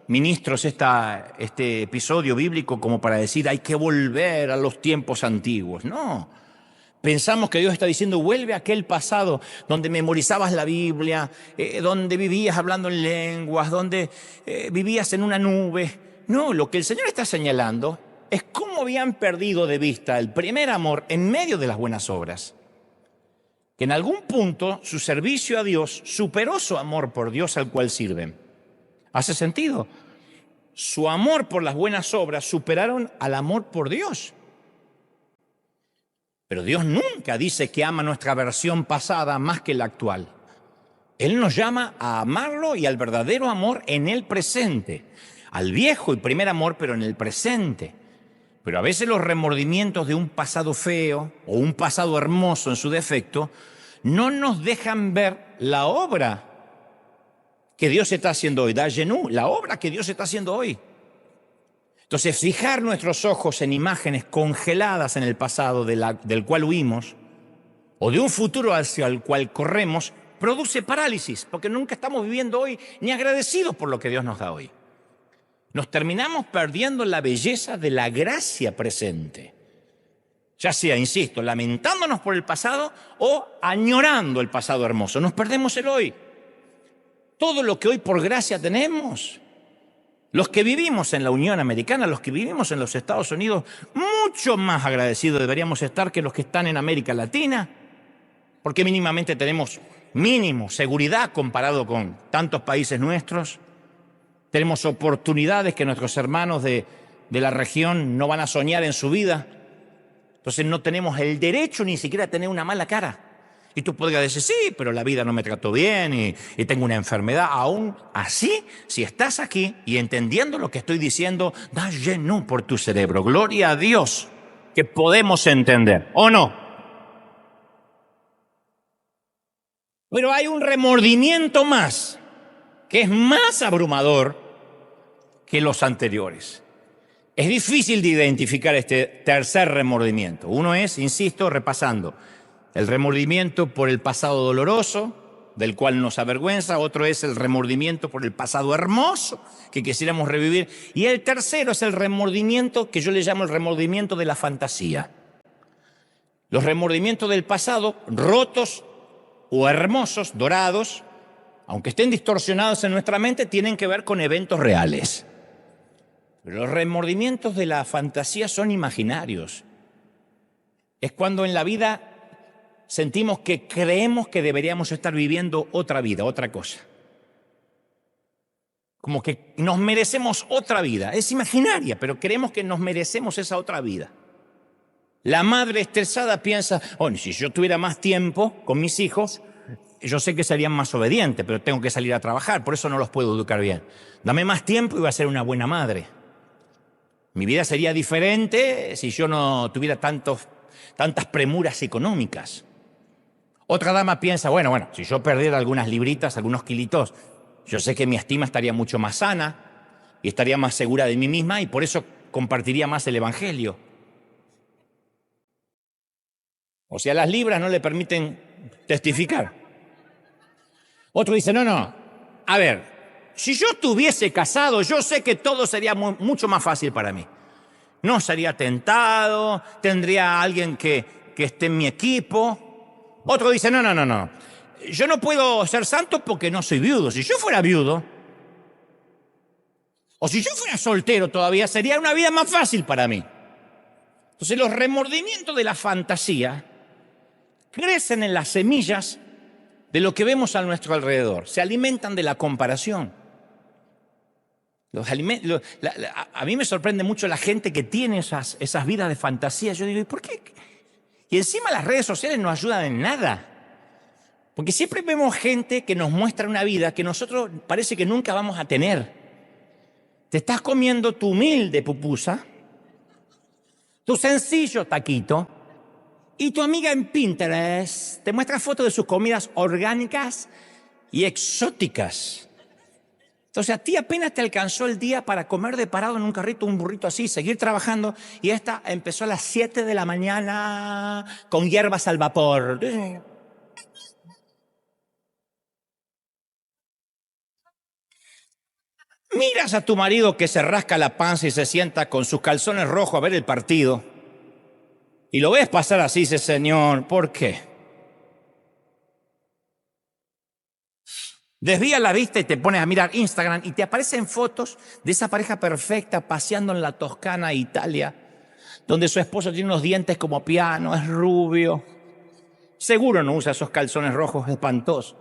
ministros este episodio bíblico como para decir hay que volver a los tiempos antiguos. No. Pensamos que Dios está diciendo vuelve a aquel pasado donde memorizabas la Biblia, donde vivías hablando en lenguas, donde vivías en una nube. No, lo que el Señor está señalando es cómo habían perdido de vista el primer amor en medio de las buenas obras. Que en algún punto su servicio a Dios superó su amor por Dios al cual sirven. ¿Hace sentido? Su amor por las buenas obras superaron al amor por Dios. Pero Dios nunca dice que ama nuestra versión pasada más que la actual. Él nos llama a amarlo y al verdadero amor en el presente. Al viejo y primer amor, pero en el presente. Pero a veces los remordimientos de un pasado feo o un pasado hermoso en su defecto no nos dejan ver la obra que Dios está haciendo hoy, la obra que Dios está haciendo hoy. Entonces, fijar nuestros ojos en imágenes congeladas en el pasado del cual huimos o de un futuro hacia el cual corremos produce parálisis, porque nunca estamos viviendo hoy ni agradecidos por lo que Dios nos da hoy. Nos terminamos perdiendo la belleza de la gracia presente. Ya sea, insisto, lamentándonos por el pasado o añorando el pasado hermoso. Nos perdemos el hoy. Todo lo que hoy por gracia tenemos, los que vivimos en la Unión Americana, los que vivimos en los Estados Unidos, mucho más agradecidos deberíamos estar que los que están en América Latina, porque mínimamente tenemos seguridad comparado con tantos países nuestros. Tenemos oportunidades que nuestros hermanos de la región no van a soñar en su vida. Entonces no tenemos el derecho ni siquiera a tener una mala cara. Y tú podrías decir, sí, pero la vida no me trató bien y tengo una enfermedad. Aún así, si estás aquí y entendiendo lo que estoy diciendo, da lleno por tu cerebro. Gloria a Dios que podemos entender, ¿o no? Pero hay un remordimiento más, que es más abrumador que los anteriores. Es difícil de identificar este tercer remordimiento. Uno es, insisto, repasando, el remordimiento por el pasado doloroso, del cual nos avergüenza. Otro es el remordimiento por el pasado hermoso, que quisiéramos revivir. Y el tercero es el remordimiento que yo le llamo el remordimiento de la fantasía. Los remordimientos del pasado, rotos o hermosos, dorados, aunque estén distorsionados en nuestra mente, tienen que ver con eventos reales. Pero los remordimientos de la fantasía son imaginarios. Es cuando en la vida sentimos que creemos que deberíamos estar viviendo otra vida, otra cosa. Como que nos merecemos otra vida. Es imaginaria, pero creemos que nos merecemos esa otra vida. La madre estresada piensa, si yo tuviera más tiempo con mis hijos, yo sé que serían más obedientes, pero tengo que salir a trabajar, por eso no los puedo educar bien. Dame más tiempo y voy a ser una buena madre. Mi vida sería diferente si yo no tuviera tantas premuras económicas. Otra dama piensa, bueno, si yo perdiera algunas libritas, algunos kilitos, yo sé que mi estima estaría mucho más sana y estaría más segura de mí misma y por eso compartiría más el evangelio. O sea, las libras no le permiten testificar. Otro dice, no, a ver, si yo estuviese casado, yo sé que todo sería mucho más fácil para mí. No sería tentado, tendría a alguien que esté en mi equipo. Otro dice, no, yo no puedo ser santo porque no soy viudo. Si yo fuera viudo, o si yo fuera soltero todavía, sería una vida más fácil para mí. Entonces los remordimientos de la fantasía crecen en las semillas de lo que vemos a nuestro alrededor. Se alimentan de la comparación. A mí me sorprende mucho la gente que tiene esas vidas de fantasía. Yo digo, ¿y por qué? Y encima las redes sociales no ayudan en nada. Porque siempre vemos gente que nos muestra una vida que nosotros parece que nunca vamos a tener. Te estás comiendo tu humilde pupusa, tu sencillo taquito, y tu amiga en Pinterest te muestra fotos de sus comidas orgánicas y exóticas. Entonces a ti apenas te alcanzó el día para comer de parado en un carrito, un burrito así, seguir trabajando, y esta empezó a las 7 de la mañana con hierbas al vapor. Miras a tu marido que se rasca la panza y se sienta con sus calzones rojos a ver el partido. Y lo ves pasar así, dice, Señor, ¿por qué? Desvías la vista y te pones a mirar Instagram y te aparecen fotos de esa pareja perfecta paseando en la Toscana, Italia, donde su esposo tiene unos dientes como piano, es rubio. Seguro no usa esos calzones rojos espantosos.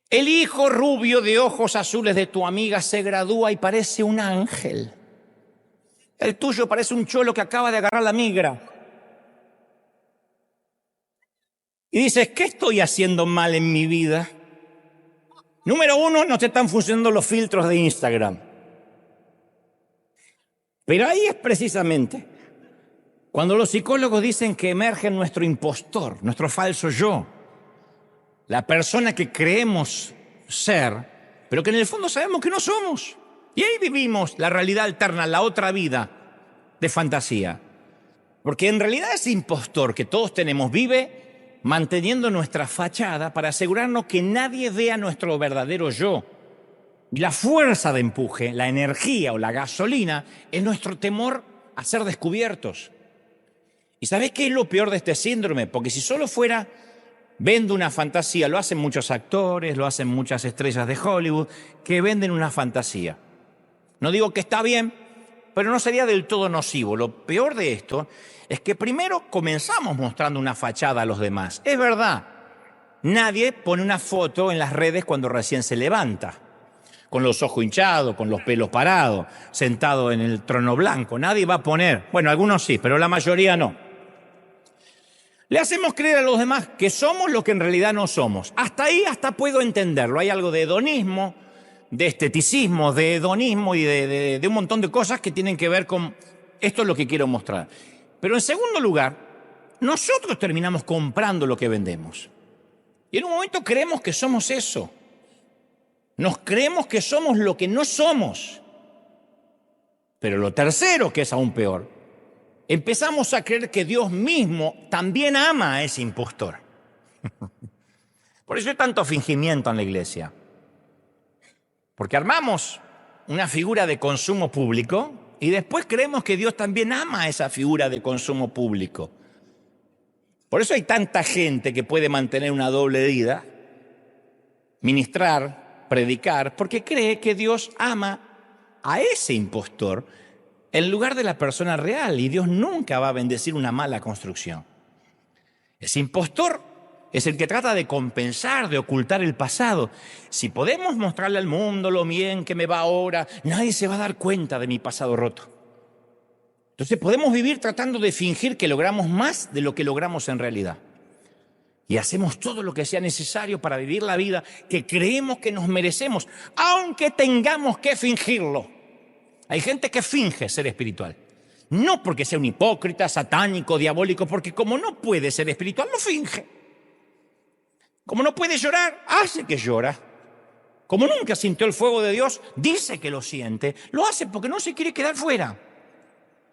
El hijo rubio de ojos azules de tu amiga se gradúa y parece un ángel. El tuyo parece un cholo que acaba de agarrar la migra. Y dices, ¿qué estoy haciendo mal en mi vida? Número uno, no te están funcionando los filtros de Instagram. Pero ahí es precisamente cuando los psicólogos dicen que emerge nuestro impostor, nuestro falso yo. La persona que creemos ser, pero que en el fondo sabemos que no somos. Y ahí vivimos la realidad alterna, la otra vida de fantasía. Porque en realidad ese impostor que todos tenemos vive manteniendo nuestra fachada para asegurarnos que nadie vea nuestro verdadero yo. Y la fuerza de empuje, la energía o la gasolina es nuestro temor a ser descubiertos. ¿Y sabés qué es lo peor de este síndrome? Porque si solo fuera vendo una fantasía, lo hacen muchos actores, lo hacen muchas estrellas de Hollywood, que venden una fantasía. No digo que está bien, pero no sería del todo nocivo. Lo peor de esto es que primero comenzamos mostrando una fachada a los demás. Es verdad, nadie pone una foto en las redes cuando recién se levanta, con los ojos hinchados, con los pelos parados, sentado en el trono blanco. Nadie va a poner, bueno, algunos sí, pero la mayoría no. Le hacemos creer a los demás que somos lo que en realidad no somos. Hasta ahí puedo entenderlo. Hay algo de hedonismo, de esteticismo, de hedonismo y de un montón de cosas que tienen que ver con esto es lo que quiero mostrar. Pero en segundo lugar, nosotros terminamos comprando lo que vendemos. Y en un momento creemos que somos eso. Nos creemos que somos lo que no somos. Pero lo tercero, que es aún peor, empezamos a creer que Dios mismo también ama a ese impostor. Por eso hay tanto fingimiento en la iglesia. Porque armamos una figura de consumo público y después creemos que Dios también ama a esa figura de consumo público. Por eso hay tanta gente que puede mantener una doble vida, ministrar, predicar, porque cree que Dios ama a ese impostor en lugar de la persona real, y Dios nunca va a bendecir una mala construcción. Ese impostor es el que trata de compensar, de ocultar el pasado. Si podemos mostrarle al mundo lo bien que me va ahora, nadie se va a dar cuenta de mi pasado roto. Entonces podemos vivir tratando de fingir que logramos más de lo que logramos en realidad. Y hacemos todo lo que sea necesario para vivir la vida que creemos que nos merecemos, aunque tengamos que fingirlo. Hay gente que finge ser espiritual. No porque sea un hipócrita, satánico, diabólico, porque como no puede ser espiritual, lo finge. Como no puede llorar, hace que llora. Como nunca sintió el fuego de Dios, dice que lo siente. Lo hace porque no se quiere quedar fuera.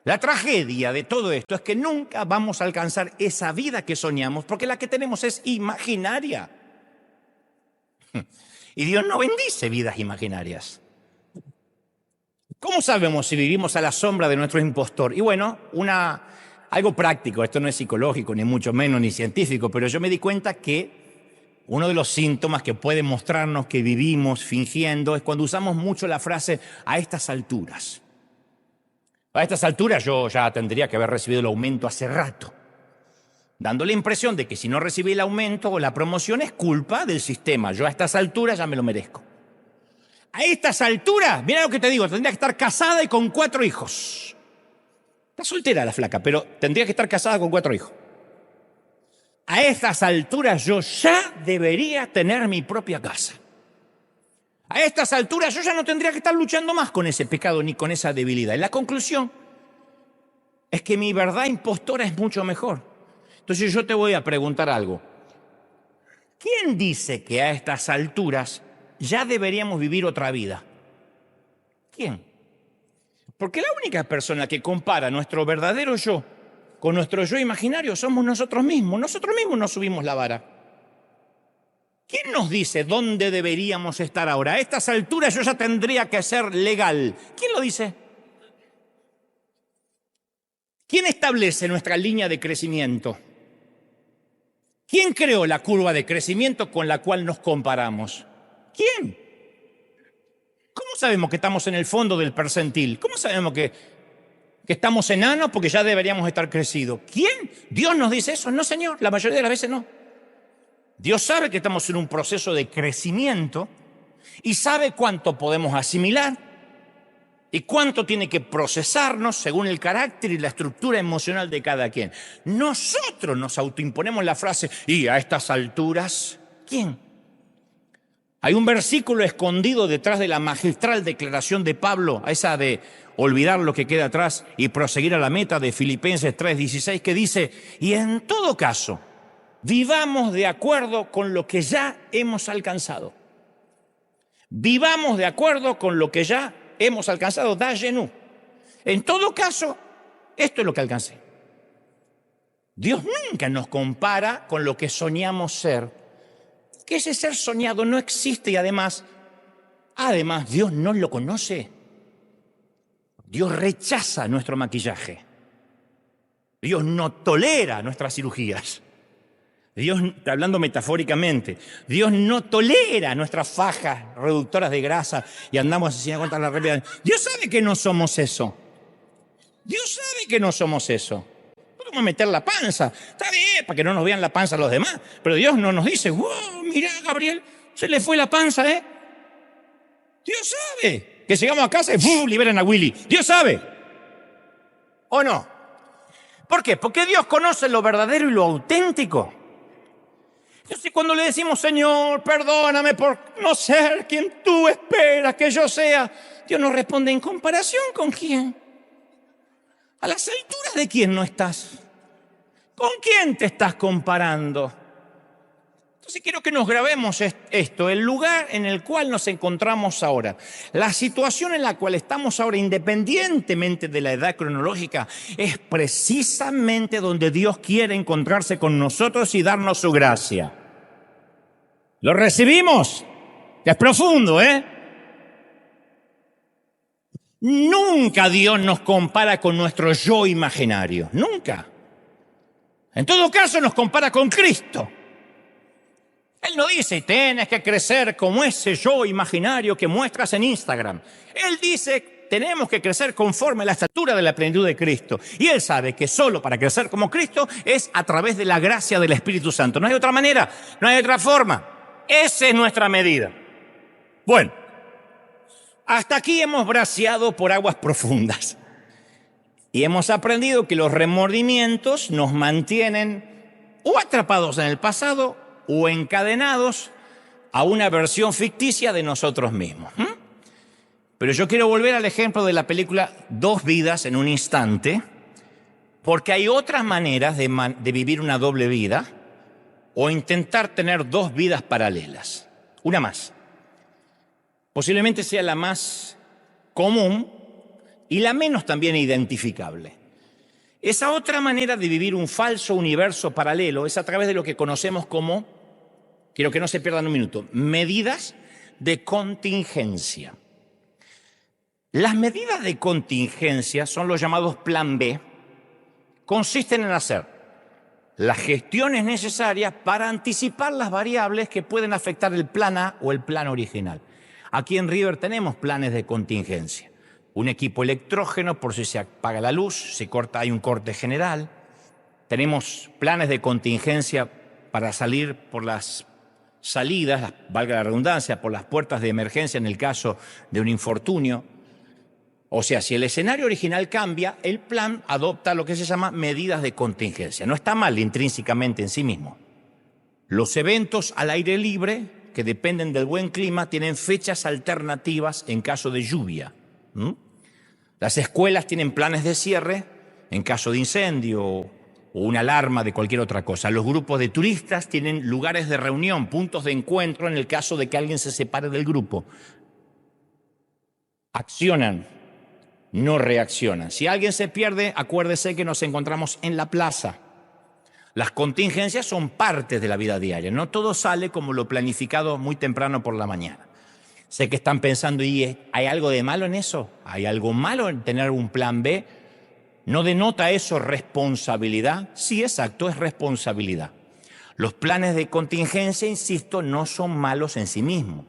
La tragedia de todo esto es que nunca vamos a alcanzar esa vida que soñamos, porque la que tenemos es imaginaria. Y Dios no bendice vidas imaginarias. ¿Cómo sabemos si vivimos a la sombra de nuestro impostor? Y bueno, algo práctico, esto no es psicológico, ni mucho menos, ni científico, pero yo me di cuenta que uno de los síntomas que puede mostrarnos que vivimos fingiendo es cuando usamos mucho la frase "a estas alturas". A estas alturas yo ya tendría que haber recibido el aumento hace rato, dando la impresión de que si no recibí el aumento o la promoción es culpa del sistema. Yo a estas alturas ya me lo merezco. A estas alturas, mira lo que te digo, tendría que estar casada y con 4 hijos. Está soltera la flaca, pero tendría que estar casada con 4 hijos. A estas alturas yo ya debería tener mi propia casa. A estas alturas yo ya no tendría que estar luchando más con ese pecado ni con esa debilidad. Y la conclusión es que mi verdad impostora es mucho mejor. Entonces yo te voy a preguntar algo. ¿Quién dice que a estas alturas ya deberíamos vivir otra vida? ¿Quién? Porque la única persona que compara nuestro verdadero yo con nuestro yo imaginario somos nosotros mismos. Nosotros mismos nos subimos la vara. ¿Quién nos dice dónde deberíamos estar ahora? A estas alturas yo ya tendría que ser legal. ¿Quién lo dice? ¿Quién establece nuestra línea de crecimiento? ¿Quién creó la curva de crecimiento con la cual nos comparamos? ¿Quién? ¿Cómo sabemos que estamos en el fondo del percentil? ¿Cómo sabemos que estamos enanos porque ya deberíamos estar crecidos? ¿Quién? ¿Dios nos dice eso? No, señor, la mayoría de las veces no. Dios sabe que estamos en un proceso de crecimiento y sabe cuánto podemos asimilar y cuánto tiene que procesarnos según el carácter y la estructura emocional de cada quien. Nosotros nos autoimponemos la frase, y a estas alturas, ¿quién? Hay un versículo escondido detrás de la magistral declaración de Pablo, esa de olvidar lo que queda atrás y proseguir a la meta, de Filipenses 3:16, que dice, y en todo caso, vivamos de acuerdo con lo que ya hemos alcanzado. Vivamos de acuerdo con lo que ya hemos alcanzado. Da genú. En todo caso, esto es lo que alcancé. Dios nunca nos compara con lo que soñamos ser. Que ese ser soñado no existe y además Dios no lo conoce. Dios rechaza nuestro maquillaje. Dios no tolera nuestras cirugías. Dios, hablando metafóricamente, Dios no tolera nuestras fajas reductoras de grasa y andamos así a contar la realidad. Dios sabe que no somos eso. Dios sabe que no somos eso. Podemos meter la panza. Está bien, para que no nos vean la panza los demás. Pero Dios no nos dice, wow, mirá, Gabriel, se le fue la panza, ¿eh? Dios sabe que llegamos a casa y liberan a Willy. Dios sabe. ¿O no? ¿Por qué? Porque Dios conoce lo verdadero y lo auténtico. Entonces cuando le decimos, Señor, perdóname por no ser quien tú esperas que yo sea, Dios nos responde, ¿en comparación con quién? ¿A las alturas de quién no estás? ¿Con quién te estás comparando? Entonces quiero que nos grabemos esto, el lugar en el cual nos encontramos ahora, la situación en la cual estamos ahora, independientemente de la edad cronológica, es precisamente donde Dios quiere encontrarse con nosotros y darnos su gracia. ¿Lo recibimos? Es profundo, ¿eh? Nunca Dios nos compara con nuestro yo imaginario, nunca. En todo caso nos compara con Cristo. Él no dice, tienes que crecer como ese yo imaginario que muestras en Instagram. Él dice, tenemos que crecer conforme a la estatura de la plenitud de Cristo. Y Él sabe que solo para crecer como Cristo es a través de la gracia del Espíritu Santo. No hay otra manera, no hay otra forma. Esa es nuestra medida. Bueno, hasta aquí hemos braceado por aguas profundas. Y hemos aprendido que los remordimientos nos mantienen o atrapados en el pasado o encadenados a una versión ficticia de nosotros mismos. Pero yo quiero volver al ejemplo de la película Dos vidas en un instante, porque hay otras maneras de vivir una doble vida o intentar tener dos vidas paralelas. Una más. Posiblemente sea la más común y la menos también identificable. Esa otra manera de vivir un falso universo paralelo es a través de lo que conocemos como, quiero que no se pierdan un minuto, medidas de contingencia. Las medidas de contingencia son los llamados plan B. Consisten en hacer las gestiones necesarias para anticipar las variables que pueden afectar el plan A o el plan original. Aquí en River tenemos planes de contingencia. Un equipo electrógeno por si se apaga la luz, hay un corte general. Tenemos planes de contingencia para salir por las salidas, valga la redundancia, por las puertas de emergencia en el caso de un infortunio. O sea, si el escenario original cambia, el plan adopta lo que se llama medidas de contingencia. No está mal intrínsecamente en sí mismo. Los eventos al aire libre, que dependen del buen clima, tienen fechas alternativas en caso de lluvia. Las escuelas tienen planes de cierre en caso de incendio o una alarma de cualquier otra cosa. Los grupos de turistas tienen lugares de reunión, puntos de encuentro en el caso de que alguien se separe del grupo. Accionan, no reaccionan. Si alguien se pierde, acuérdese que nos encontramos en la plaza. Las contingencias son partes de la vida diaria. No todo sale como lo planificado muy temprano por la mañana. Sé que están pensando, ¿y hay algo de malo en eso? ¿Hay algo malo en tener un plan B? ¿No denota eso responsabilidad? Sí, exacto, es responsabilidad. Los planes de contingencia, insisto, no son malos en sí mismos.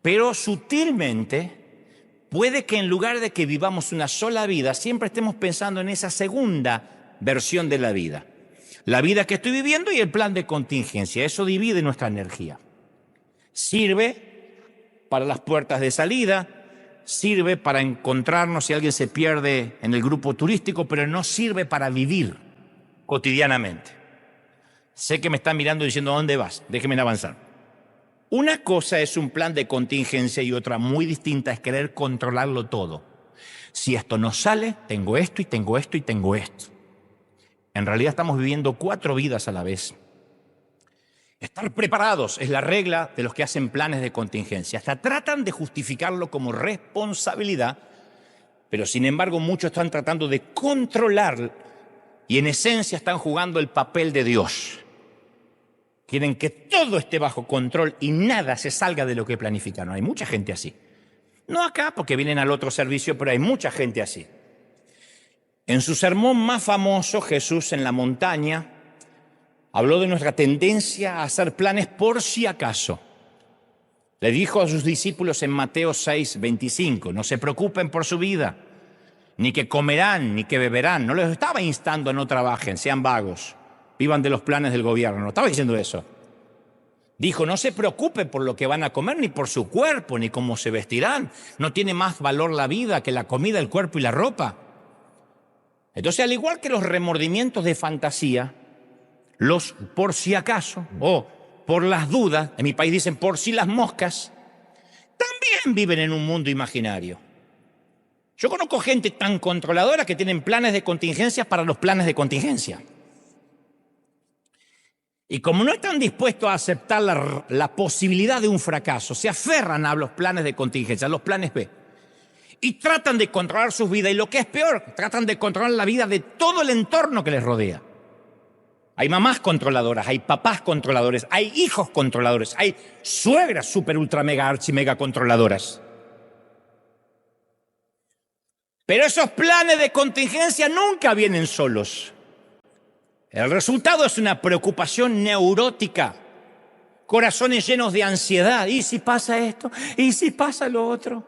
Pero sutilmente puede que en lugar de que vivamos una sola vida, siempre estemos pensando en esa segunda versión de la vida. La vida que estoy viviendo y el plan de contingencia. Eso divide nuestra energía. Sirve para las puertas de salida, sirve para encontrarnos si alguien se pierde en el grupo turístico, pero no sirve para vivir cotidianamente. Sé que me están mirando diciendo, ¿a dónde vas? Déjenme avanzar. Una cosa es un plan de contingencia y otra muy distinta es querer controlarlo todo. Si esto no sale, tengo esto y tengo esto y tengo esto. En realidad estamos viviendo 4 vidas a la vez. Estar preparados es la regla de los que hacen planes de contingencia. Hasta tratan de justificarlo como responsabilidad, pero sin embargo muchos están tratando de controlar y en esencia están jugando el papel de Dios. Quieren que todo esté bajo control y nada se salga de lo que planificaron. Hay mucha gente así. No acá porque vienen al otro servicio, pero hay mucha gente así. En su sermón más famoso, Jesús en la montaña, habló de nuestra tendencia a hacer planes por si acaso. Le dijo a sus discípulos en Mateo 6:25, no se preocupen por su vida, ni que comerán, ni que beberán. No les estaba instando a no trabajen, sean vagos, vivan de los planes del gobierno. No estaba diciendo eso. Dijo, no se preocupen por lo que van a comer, ni por su cuerpo, ni cómo se vestirán. No tiene más valor la vida que la comida, el cuerpo y la ropa. Entonces, al igual que los remordimientos de fantasía, los por si acaso o por las dudas, en mi país dicen por si las moscas, también viven en un mundo imaginario. Yo conozco gente tan controladora que tienen planes de contingencia para los planes de contingencia. Y como no están dispuestos a aceptar la posibilidad de un fracaso, se aferran a los planes de contingencia, a los planes B. Y tratan de controlar sus vidas. Y lo que es peor, tratan de controlar la vida de todo el entorno que les rodea. Hay mamás controladoras, hay papás controladores, hay hijos controladores, hay suegras super, ultra, mega, archi, mega controladoras. Pero esos planes de contingencia nunca vienen solos. El resultado es una preocupación neurótica, corazones llenos de ansiedad. ¿Y si pasa esto? ¿Y si pasa lo otro?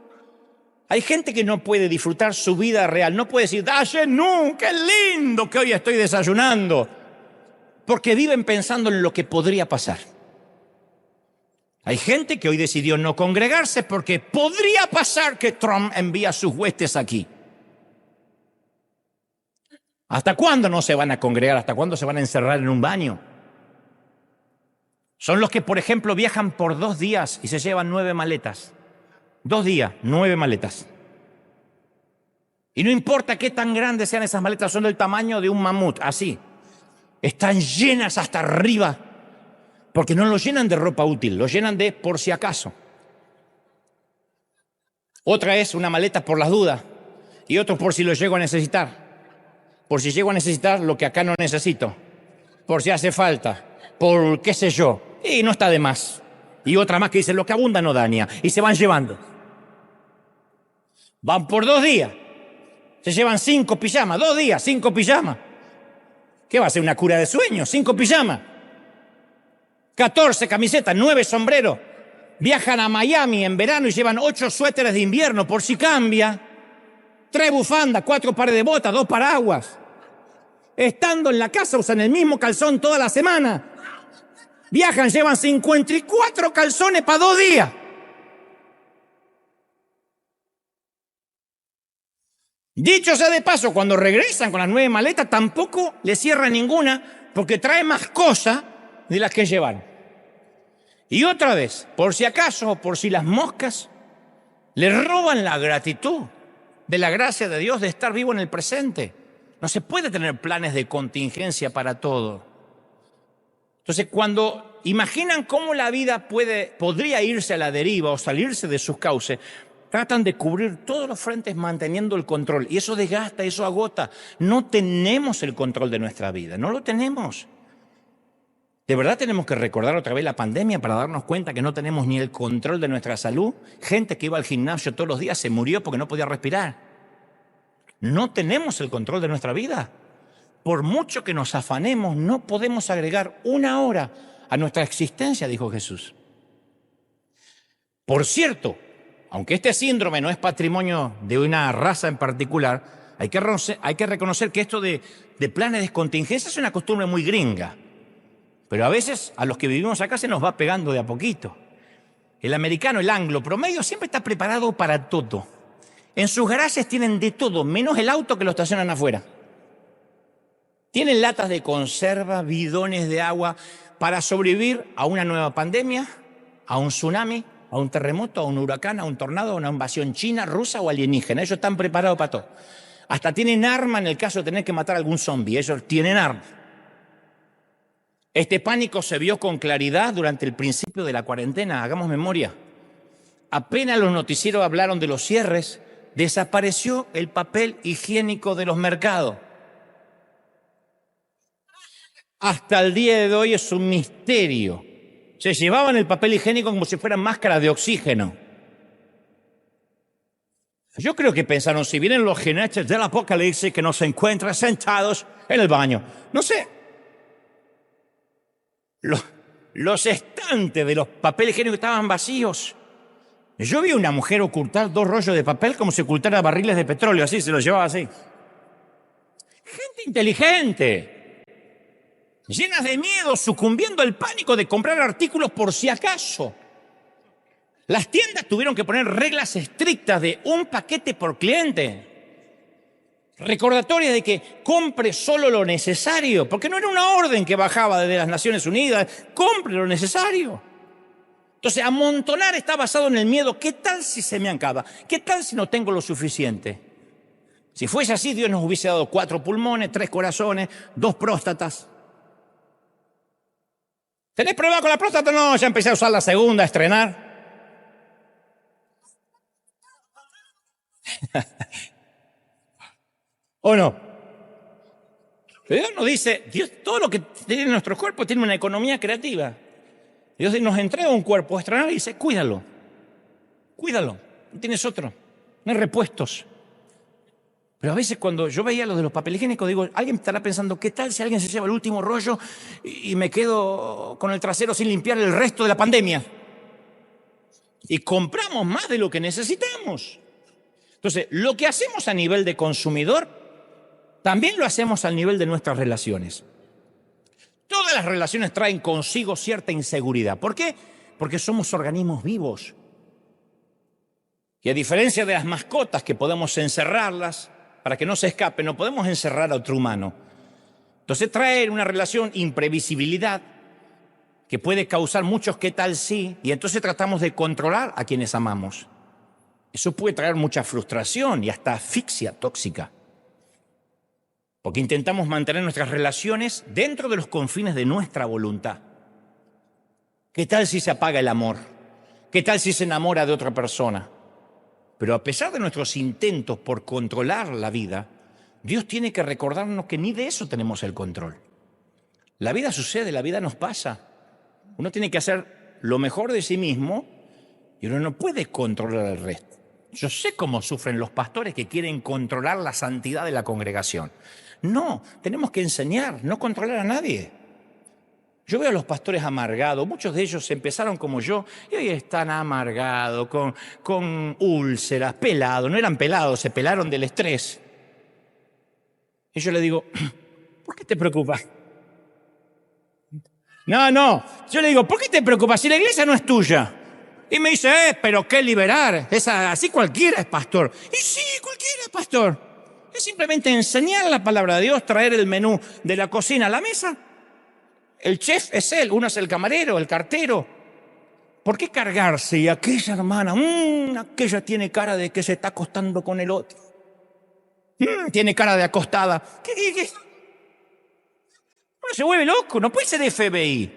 Hay gente que no puede disfrutar su vida real, no puede decir, qué lindo que hoy estoy desayunando, porque viven pensando en lo que podría pasar. Hay gente que hoy decidió no congregarse porque podría pasar que Trump envía sus huestes aquí. ¿Hasta cuándo no se van a congregar? ¿Hasta cuándo se van a encerrar en un baño? Son los que, por ejemplo, viajan por 2 días y se llevan 9 maletas. 2 días, 9 maletas. Y no importa qué tan grandes sean esas maletas, son del tamaño de un mamut, así. Están llenas hasta arriba, porque no lo llenan de ropa útil, lo llenan de por si acaso. Otra es una maleta por las dudas y otro por si lo llego a necesitar. Por si llego a necesitar lo que acá no necesito, por si hace falta, por qué sé yo, y no está de más. Y otra más que dice, lo que abunda no daña, y se van llevando. Van por 2 días, se llevan 5 pijamas, 2 días, 5 pijamas. ¿Qué va a ser una cura de sueño? 5 pijamas, 14 camisetas, 9 sombreros. Viajan a Miami en verano y llevan 8 suéteres de invierno por si cambia. 3 bufandas, 4 pares de botas, 2 paraguas. Estando en la casa usan el mismo calzón toda la semana. Viajan, llevan 54 calzones para 2 días. Dicho sea de paso, cuando regresan con las 9 maletas, tampoco les cierran ninguna porque trae más cosas de las que llevan. Y otra vez, por si acaso, por si las moscas, les roban la gratitud de la gracia de Dios de estar vivo en el presente. No se puede tener planes de contingencia para todo. Entonces, cuando imaginan cómo la vida podría irse a la deriva o salirse de sus cauces, tratan de cubrir todos los frentes manteniendo el control. Y eso desgasta, eso agota. No tenemos el control de nuestra vida, no lo tenemos. ¿De verdad tenemos que recordar otra vez la pandemia para darnos cuenta que no tenemos ni el control de nuestra salud? Gente que iba al gimnasio todos los días se murió porque no podía respirar. No tenemos el control de nuestra vida. Por mucho que nos afanemos, no podemos agregar 1 hora a nuestra existencia, dijo Jesús. Por cierto, aunque este síndrome no es patrimonio de una raza en particular, hay que reconocer que esto de planes de contingencia es una costumbre muy gringa. Pero a veces a los que vivimos acá se nos va pegando de a poquito. El americano, el anglo promedio, siempre está preparado para todo. En sus garajes tienen de todo, menos el auto que lo estacionan afuera. Tienen latas de conserva, bidones de agua para sobrevivir a una nueva pandemia, a un tsunami, a un terremoto, a un huracán, a un tornado, a una invasión china, rusa o alienígena. Ellos están preparados para todo. Hasta tienen arma en el caso de tener que matar a algún zombie. Ellos tienen arma. Este pánico se vio con claridad durante el principio de la cuarentena. Hagamos memoria. Apenas los noticieros hablaron de los cierres, desapareció el papel higiénico de los mercados. Hasta el día de hoy es un misterio. Se llevaban el papel higiénico como si fueran máscaras de oxígeno. Yo creo que pensaron, si vienen los jinetes del apocalipsis que nos encuentran sentados en el baño. No sé. Los estantes de los papeles higiénicos estaban vacíos. Yo vi a una mujer ocultar 2 rollos de papel como si ocultara barriles de petróleo, así, se los llevaba así. Gente inteligente, llenas de miedo, sucumbiendo al pánico de comprar artículos por si acaso. Las tiendas tuvieron que poner reglas estrictas de un paquete por cliente. Recordatorias de que compre solo lo necesario, porque no era una orden que bajaba desde las Naciones Unidas. Compre lo necesario. Entonces, amontonar está basado en el miedo. ¿Qué tal si se me acaba? ¿Qué tal si no tengo lo suficiente? Si fuese así, Dios nos hubiese dado 4 pulmones, 3 corazones, 2 próstatas. ¿Tenés problema con la próstata? No, ya empecé a usar la segunda, a estrenar. ¿O no? Pero Dios nos dice, Dios, todo lo que tiene en nuestro cuerpo tiene una economía creativa. Dios nos entrega un cuerpo a estrenar y dice, cuídalo, no tienes otro, no hay repuestos. Pero a veces cuando yo veía lo de los papel higiénicos, digo, alguien estará pensando, ¿qué tal si alguien se lleva el último rollo y me quedo con el trasero sin limpiar el resto de la pandemia? Y compramos más de lo que necesitamos. Entonces, lo que hacemos a nivel de consumidor, también lo hacemos al nivel de nuestras relaciones. Todas las relaciones traen consigo cierta inseguridad. ¿Por qué? Porque somos organismos vivos. Y a diferencia de las mascotas que podemos encerrarlas para que no se escapen, no podemos encerrar a otro humano. Entonces trae una relación imprevisibilidad que puede causar muchos qué tal sí, y entonces tratamos de controlar a quienes amamos. Eso puede traer mucha frustración y hasta asfixia tóxica. Porque intentamos mantener nuestras relaciones dentro de los confines de nuestra voluntad. ¿Qué tal si se apaga el amor? ¿Qué tal si se enamora de otra persona? Pero a pesar de nuestros intentos por controlar la vida, Dios tiene que recordarnos que ni de eso tenemos el control. La vida sucede, la vida nos pasa. Uno tiene que hacer lo mejor de sí mismo y uno no puede controlar el resto. Yo sé cómo sufren los pastores que quieren controlar la santidad de la congregación. No, tenemos que enseñar, no controlar a nadie. Yo veo a los pastores amargados, muchos de ellos empezaron como yo y hoy están amargados, con úlceras, pelados, no eran pelados, se pelaron del estrés. Y yo le digo, ¿por qué te preocupas? No, yo le digo, ¿por qué te preocupas si la iglesia no es tuya? Y me dice, pero qué liberar, así cualquiera es pastor. Y sí, cualquiera es pastor. Es simplemente enseñar la palabra de Dios, traer el menú de la cocina a la mesa. El chef es él, uno es el camarero, el cartero. ¿Por qué cargarse? Y aquella hermana, aquella tiene cara de que se está acostando con el otro. Tiene cara de acostada. ¿Qué? Uno se vuelve loco, no puede ser FBI.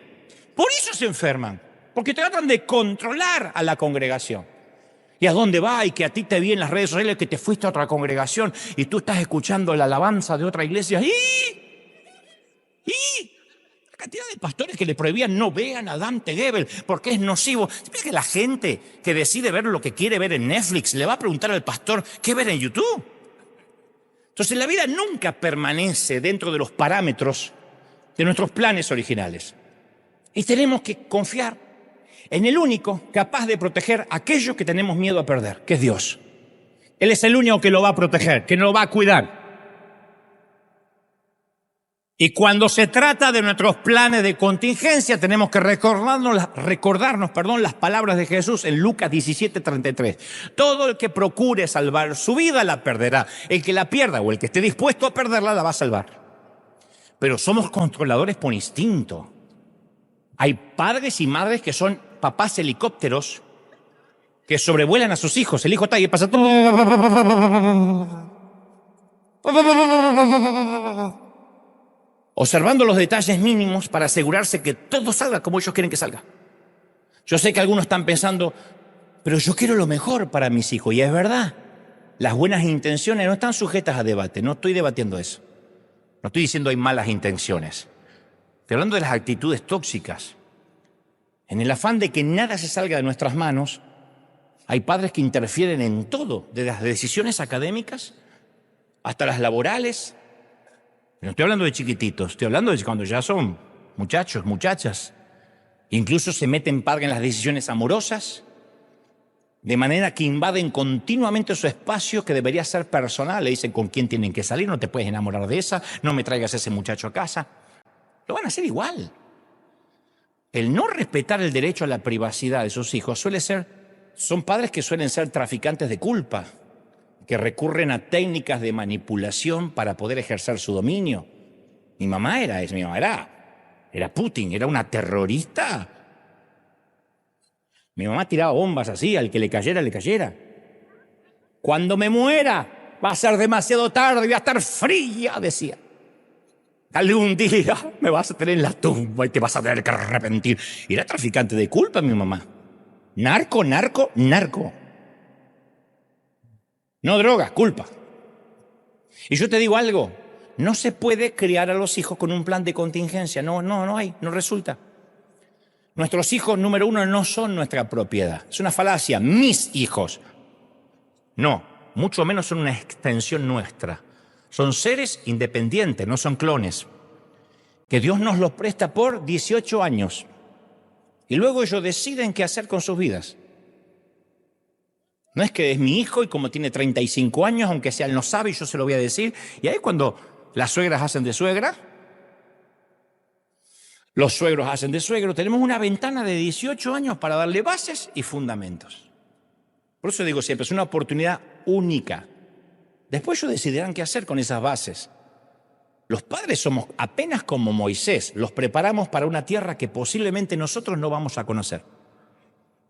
Por eso se enferman, porque tratan de controlar a la congregación. ¿Y a dónde va? Y que a ti te vi en las redes sociales que te fuiste a otra congregación y tú estás escuchando la alabanza de otra iglesia. ¡Y! La cantidad de pastores que le prohibían no vean a Dante Gebel porque es nocivo. ¿Sabes que la gente que decide ver lo que quiere ver en Netflix le va a preguntar al pastor qué ver en YouTube? Entonces la vida nunca permanece dentro de los parámetros de nuestros planes originales. Y tenemos que confiar en el único capaz de proteger aquello que tenemos miedo a perder, que es Dios. Él es el único que lo va a proteger, que nos lo va a cuidar. Y cuando se trata de nuestros planes de contingencia, tenemos que recordarnos las palabras de Jesús en Lucas 17:33. Todo el que procure salvar su vida la perderá. El que la pierda o el que esté dispuesto a perderla la va a salvar. Pero somos controladores por instinto. Hay padres y madres que son papás helicópteros que sobrevuelan a sus hijos. El hijo está ahí y pasa observando los detalles mínimos para asegurarse que todo salga como ellos quieren que salga. Yo sé que algunos están pensando, pero yo quiero lo mejor para mis hijos. Y es verdad, las buenas intenciones no están sujetas a debate. No estoy debatiendo eso. No estoy diciendo hay malas intenciones. Estoy hablando de las actitudes tóxicas. En el afán de que nada se salga de nuestras manos, hay padres que interfieren en todo, desde las decisiones académicas hasta las laborales. No estoy hablando de chiquititos, estoy hablando de cuando ya son muchachos, muchachas. Incluso se meten padres en las decisiones amorosas, de manera que invaden continuamente su espacio que debería ser personal. Le dicen con quién tienen que salir, no te puedes enamorar de esa, no me traigas a ese muchacho a casa. Lo van a hacer igual. El no respetar el derecho a la privacidad de sus hijos son padres que suelen ser traficantes de culpa, que recurren a técnicas de manipulación para poder ejercer su dominio. Mi mamá era Putin, era una terrorista. Mi mamá tiraba bombas así, al que le cayera, le cayera. Cuando me muera, va a ser demasiado tarde, voy a estar fría, decía. Algún día me vas a tener en la tumba y te vas a tener que arrepentir. Y era traficante de culpa, mi mamá. Narco, narco, narco. No droga, culpa. Y yo te digo algo, no se puede criar a los hijos con un plan de contingencia. No hay, no resulta. Nuestros hijos, número uno, no son nuestra propiedad. Es una falacia. Mis hijos. No, mucho menos son una extensión nuestra. Son seres independientes, no son clones. Que Dios nos los presta por 18 años. Y luego ellos deciden qué hacer con sus vidas. No es que es mi hijo y como tiene 35 años, aunque sea él no sabe y yo se lo voy a decir. Y ahí cuando las suegras hacen de suegra, los suegros hacen de suegro, tenemos una ventana de 18 años para darle bases y fundamentos. Por eso digo siempre, es una oportunidad única. Después ellos decidirán qué hacer con esas bases. Los padres somos apenas como Moisés, los preparamos para una tierra que posiblemente nosotros no vamos a conocer.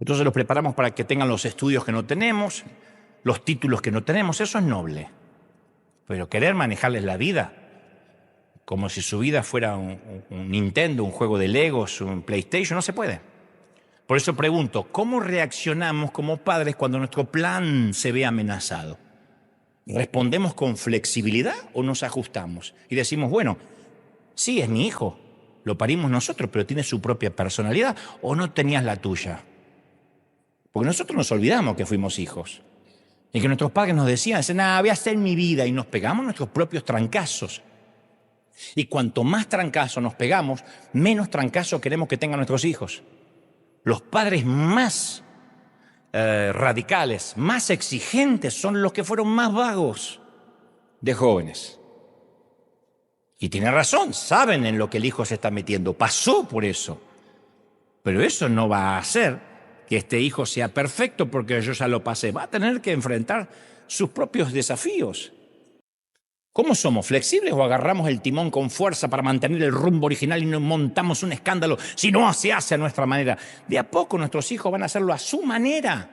Entonces los preparamos para que tengan los estudios que no tenemos, los títulos que no tenemos, eso es noble. Pero querer manejarles la vida como si su vida fuera un Nintendo, un juego de Legos, un PlayStation, no se puede. Por eso pregunto, ¿cómo reaccionamos como padres cuando nuestro plan se ve amenazado? ¿Respondemos con flexibilidad o nos ajustamos? Y decimos, bueno, sí, es mi hijo, lo parimos nosotros, pero tiene su propia personalidad, ¿o no tenías la tuya? Porque nosotros nos olvidamos que fuimos hijos. Y que nuestros padres nos decían, nada, voy a hacer mi vida, y nos pegamos nuestros propios trancazos. Y cuanto más trancazos nos pegamos, menos trancazos queremos que tengan nuestros hijos. Los padres más radicales, más exigentes, son los que fueron más vagos de jóvenes. Y tienen razón, saben en lo que el hijo se está metiendo, pasó por eso. Pero eso no va a hacer que este hijo sea perfecto porque yo ya lo pasé. Va a tener que enfrentar sus propios desafíos. ¿Cómo somos? ¿Flexibles o agarramos el timón con fuerza para mantener el rumbo original y no montamos un escándalo si no se hace a nuestra manera? De a poco nuestros hijos van a hacerlo a su manera.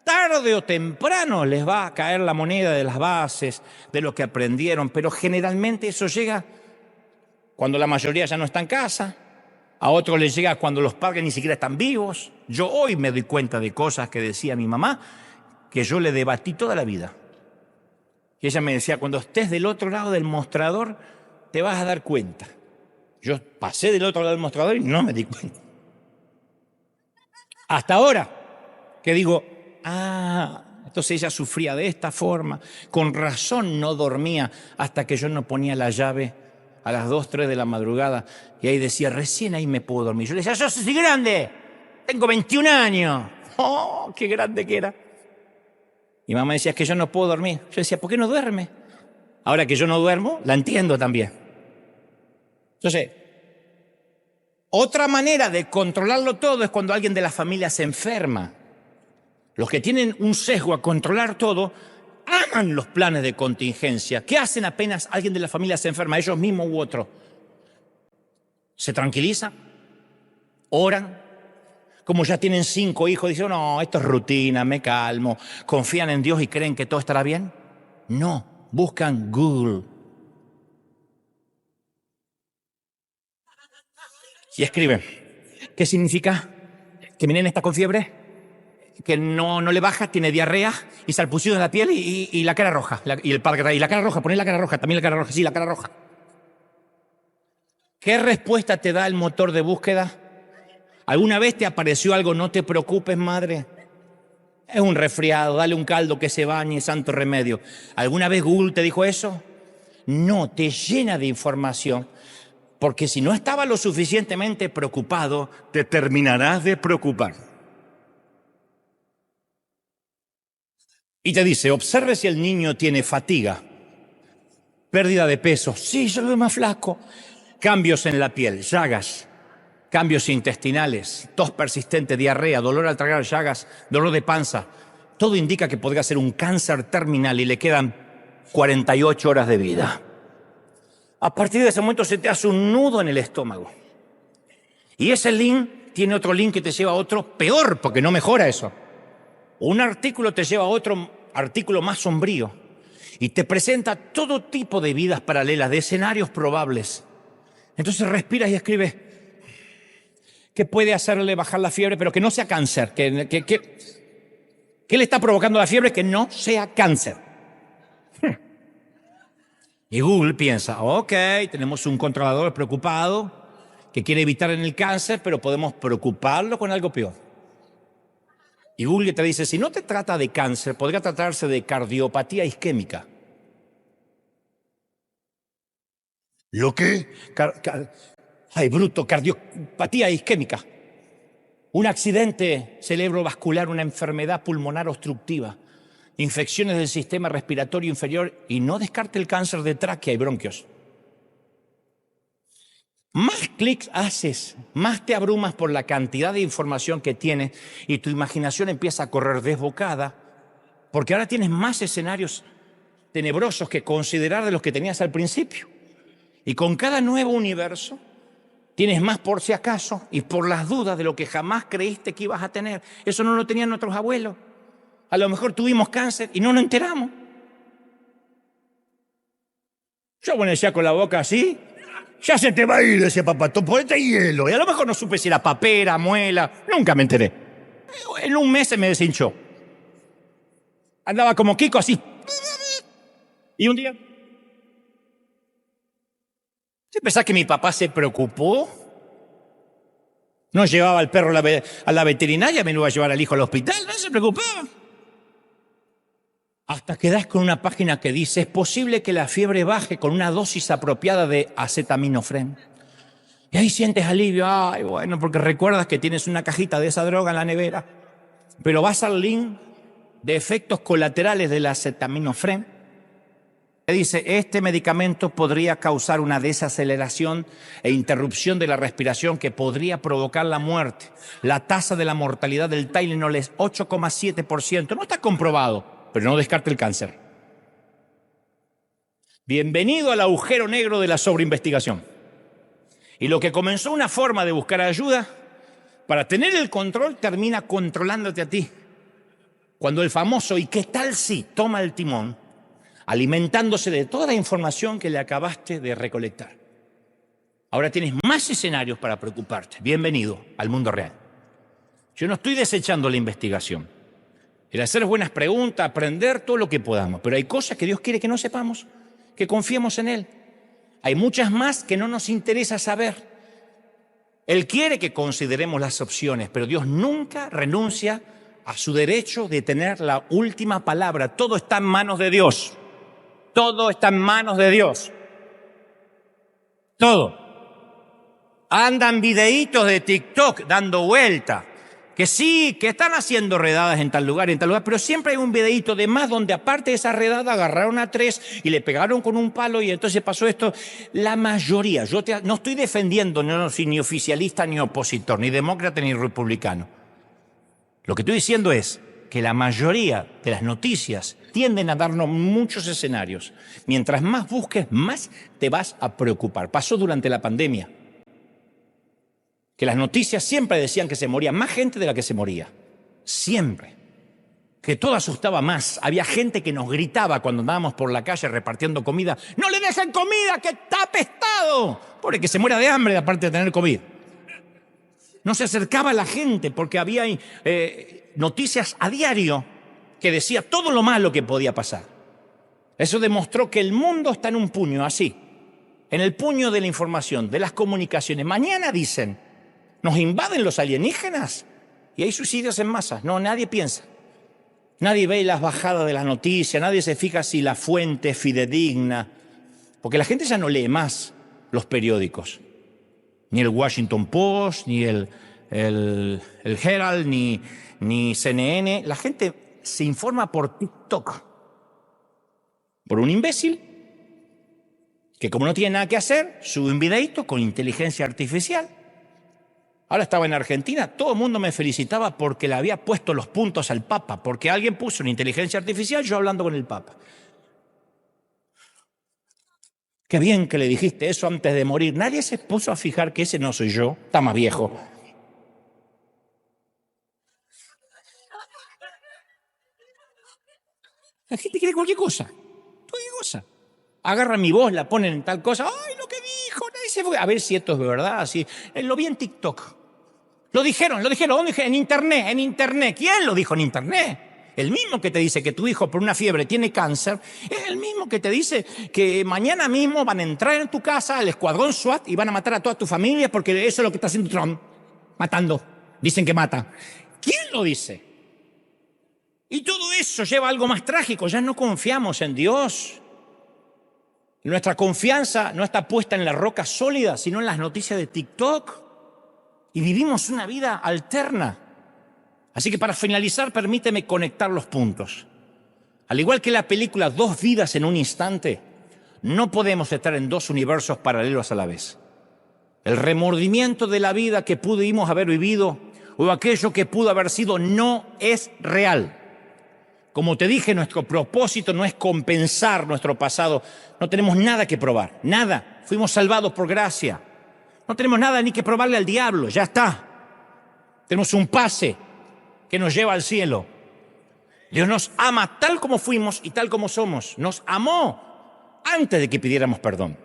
Tarde o temprano les va a caer la moneda de las bases, de lo que aprendieron, pero generalmente eso llega cuando la mayoría ya no está en casa, a otros les llega cuando los padres ni siquiera están vivos. Yo hoy me doy cuenta de cosas que decía mi mamá que yo le debatí toda la vida. Y ella me decía, cuando estés del otro lado del mostrador, te vas a dar cuenta. Yo pasé del otro lado del mostrador y no me di cuenta. Hasta ahora, que digo, entonces ella sufría de esta forma. Con razón no dormía hasta que yo no ponía la llave a las 2, 3 de la madrugada. Y ahí decía, recién ahí me puedo dormir. Yo le decía, yo soy grande, tengo 21 años. ¡Oh, qué grande que era! Y mamá decía, es que yo no puedo dormir. Yo decía, ¿por qué no duerme? Ahora que yo no duermo, la entiendo también. Entonces, otra manera de controlarlo todo es cuando alguien de la familia se enferma. Los que tienen un sesgo a controlar todo, aman los planes de contingencia. ¿Qué hacen apenas alguien de la familia se enferma, ellos mismos u otro? Se tranquilizan, oran. Como ya tienen 5 hijos, dicen, no, esto es rutina, me calmo. ¿Confían en Dios y creen que todo estará bien? No, buscan Google. Y escriben, ¿qué significa? ¿Que mi nene está con fiebre? ¿Que no le baja, tiene diarrea y salpullidos en la piel y la cara roja? Y el padre trae, y la cara roja, poné la cara roja, también la cara roja, sí, la cara roja. ¿Qué respuesta te da el motor de búsqueda? ¿Alguna vez te apareció algo? No te preocupes, madre. Es un resfriado, dale un caldo que se bañe, santo remedio. ¿Alguna vez Google te dijo eso? No, te llena de información. Porque si no estaba lo suficientemente preocupado, te terminarás de preocupar. Y te dice, observe si el niño tiene fatiga, pérdida de peso. Sí, yo lo veo más flaco. Cambios en la piel, llagas. Cambios intestinales, tos persistente, diarrea, dolor al tragar, llagas, dolor de panza. Todo indica que podría ser un cáncer terminal y le quedan 48 horas de vida. A partir de ese momento se te hace un nudo en el estómago. Y ese link tiene otro link que te lleva a otro peor, porque no mejora eso. Un artículo te lleva a otro artículo más sombrío. y te presenta todo tipo de vidas paralelas, de escenarios probables. Entonces respiras y escribes qué puede hacerle bajar la fiebre, pero que no sea cáncer. ¿Qué le está provocando la fiebre? Que no sea cáncer. Y Google piensa, ok, tenemos un controlador preocupado que quiere evitar en el cáncer, pero podemos preocuparlo con algo peor. Y Google te dice, si no te trata de cáncer, podría tratarse de cardiopatía isquémica. ¿Lo qué? Ay, bruto, cardiopatía isquémica. Un accidente cerebrovascular, una enfermedad pulmonar obstructiva, infecciones del sistema respiratorio inferior y no descarte el cáncer de tráquea y bronquios. Más clics haces, más te abrumas por la cantidad de información que tienes y tu imaginación empieza a correr desbocada porque ahora tienes más escenarios tenebrosos que considerar de los que tenías al principio. Y con cada nuevo universo tienes más por si acaso y por las dudas de lo que jamás creíste que ibas a tener. Eso no lo tenían nuestros abuelos. A lo mejor tuvimos cáncer y no nos enteramos. Yo bueno, ya con la boca así, Ya se te va a ir ese papato, ponete hielo. y a lo mejor no supe si era papera, muela, nunca me enteré. En un mes se me deshinchó. Andaba como Kiko así. Y un día... ¿Sí pensás que mi papá se preocupó? No llevaba al perro a la veterinaria, me lo iba a llevar al hijo al hospital, no se preocupaba. Hasta que das con una página que dice, es posible que la fiebre baje con una dosis apropiada de acetaminofén. Y ahí sientes alivio, ay, bueno, porque recuerdas que tienes una cajita de esa droga en la nevera. Pero vas al link de efectos colaterales del acetaminofén. Te dice, este medicamento podría causar una desaceleración e interrupción de la respiración que podría provocar la muerte. La tasa de la mortalidad del Tylenol es 8,7%. No está comprobado, pero no descarte el cáncer. Bienvenido al agujero negro de la sobreinvestigación. Y lo que comenzó una forma de buscar ayuda, para tener el control, termina controlándote a ti. Cuando el famoso ¿y qué tal si? Toma el timón, alimentándose de toda la información que le acabaste de recolectar. Ahora tienes más escenarios para preocuparte. Bienvenido al mundo real. Yo no estoy desechando la investigación. El hacer buenas preguntas, aprender todo lo que podamos. Pero hay cosas que Dios quiere que no sepamos, que confiemos en Él. Hay muchas más que no nos interesa saber. Él quiere que consideremos las opciones, pero Dios nunca renuncia a su derecho de tener la última palabra. Todo está en manos de Dios. Todo está en manos de Dios. Todo. Andan videitos de TikTok dando vuelta. Que sí, que están haciendo redadas en tal lugar, pero siempre hay un videíto de más donde aparte de esa redada agarraron a 3 y le pegaron con un palo y entonces pasó esto. La mayoría, no estoy defendiendo, no soy ni oficialista ni opositor, ni demócrata ni republicano. Lo que estoy diciendo es que la mayoría de las noticias tienden a darnos muchos escenarios. Mientras más busques, más te vas a preocupar. Pasó durante la pandemia, que las noticias siempre decían que se moría más gente de la que se moría. Siempre. Que todo asustaba más. Había gente que nos gritaba cuando andábamos por la calle repartiendo comida. ¡No le dejen comida, que está apestado! Pobre que se muera de hambre aparte de tener COVID. No se acercaba a la gente porque había noticias a diario que decía todo lo malo que podía pasar. Eso demostró que el mundo está en un puño, así. En el puño de la información, de las comunicaciones. Mañana dicen, ¿nos invaden los alienígenas? Y hay suicidios en masa. No, nadie piensa. Nadie ve las bajadas de las noticias, nadie se fija si la fuente es fidedigna. Porque la gente ya no lee más los periódicos. Ni el Washington Post, ni el Herald, ni CNN. La gente se informa por TikTok. Por un imbécil que como no tiene nada que hacer, sube un videíto con inteligencia artificial. Ahora estaba en Argentina, todo el mundo me felicitaba porque le había puesto los puntos al Papa, porque alguien puso una inteligencia artificial, yo hablando con el Papa. Qué bien que le dijiste eso antes de morir. Nadie se puso a fijar que ese no soy yo, está más viejo. La gente quiere cualquier cosa. cosa. Agarran mi voz, la ponen en tal cosa. ¡Ay, lo que dijo! Nadie se fue. A ver si esto es verdad. Así. Lo vi en TikTok. Lo dijeron. ¿Dónde dije? En internet. ¿Quién lo dijo en internet? El mismo que te dice que tu hijo por una fiebre tiene cáncer, es el mismo que te dice que mañana mismo van a entrar en tu casa al escuadrón SWAT y van a matar a toda tu familia porque eso es lo que está haciendo Trump. Matando. Dicen que mata. ¿Quién lo dice? Y todo eso lleva a algo más trágico. Ya no confiamos en Dios. Nuestra confianza no está puesta en la roca sólida, sino en las noticias de TikTok. Y vivimos una vida alterna. Así que para finalizar, permíteme conectar los puntos. Al igual que la película Dos vidas en un instante, no podemos estar en dos universos paralelos a la vez. El remordimiento de la vida que pudimos haber vivido o aquello que pudo haber sido no es real. Como te dije, nuestro propósito no es compensar nuestro pasado. No tenemos nada que probar, nada. Fuimos salvados por gracia. No tenemos nada ni que probarle al diablo, ya está. Tenemos un pase que nos lleva al cielo. Dios nos ama tal como fuimos y tal como somos. Nos amó antes de que pidiéramos perdón.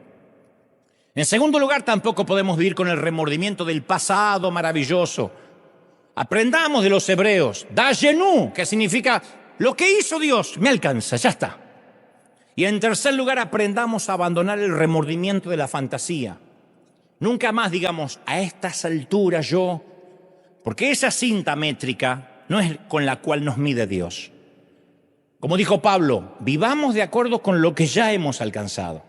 En segundo lugar, tampoco podemos vivir con el remordimiento del pasado maravilloso. Aprendamos de los hebreos, dayenu, que significa lo que hizo Dios, me alcanza, ya está. Y en tercer lugar, aprendamos a abandonar el remordimiento de la fantasía. Nunca más digamos, a estas alturas yo, porque esa cinta métrica no es con la cual nos mide Dios. Como dijo Pablo, vivamos de acuerdo con lo que ya hemos alcanzado.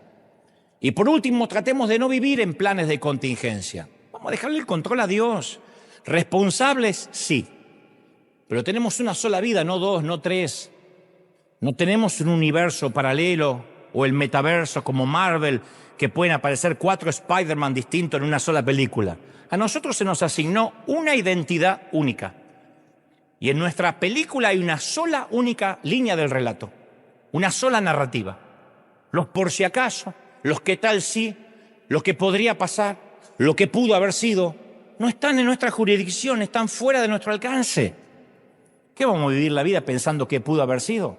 Y por último, tratemos de no vivir en planes de contingencia. Vamos a dejarle el control a Dios. Responsables, sí. Pero tenemos una sola vida, no dos, no tres. No tenemos un universo paralelo o el metaverso como Marvel, que pueden aparecer 4 Spider-Man distintos en una sola película. A nosotros se nos asignó una identidad única. Y en nuestra película hay una sola única línea del relato, una sola narrativa. Los por si acaso, los qué tal si, lo que podría pasar, lo que pudo haber sido, no están en nuestra jurisdicción, están fuera de nuestro alcance. ¿Qué vamos a vivir la vida pensando que pudo haber sido?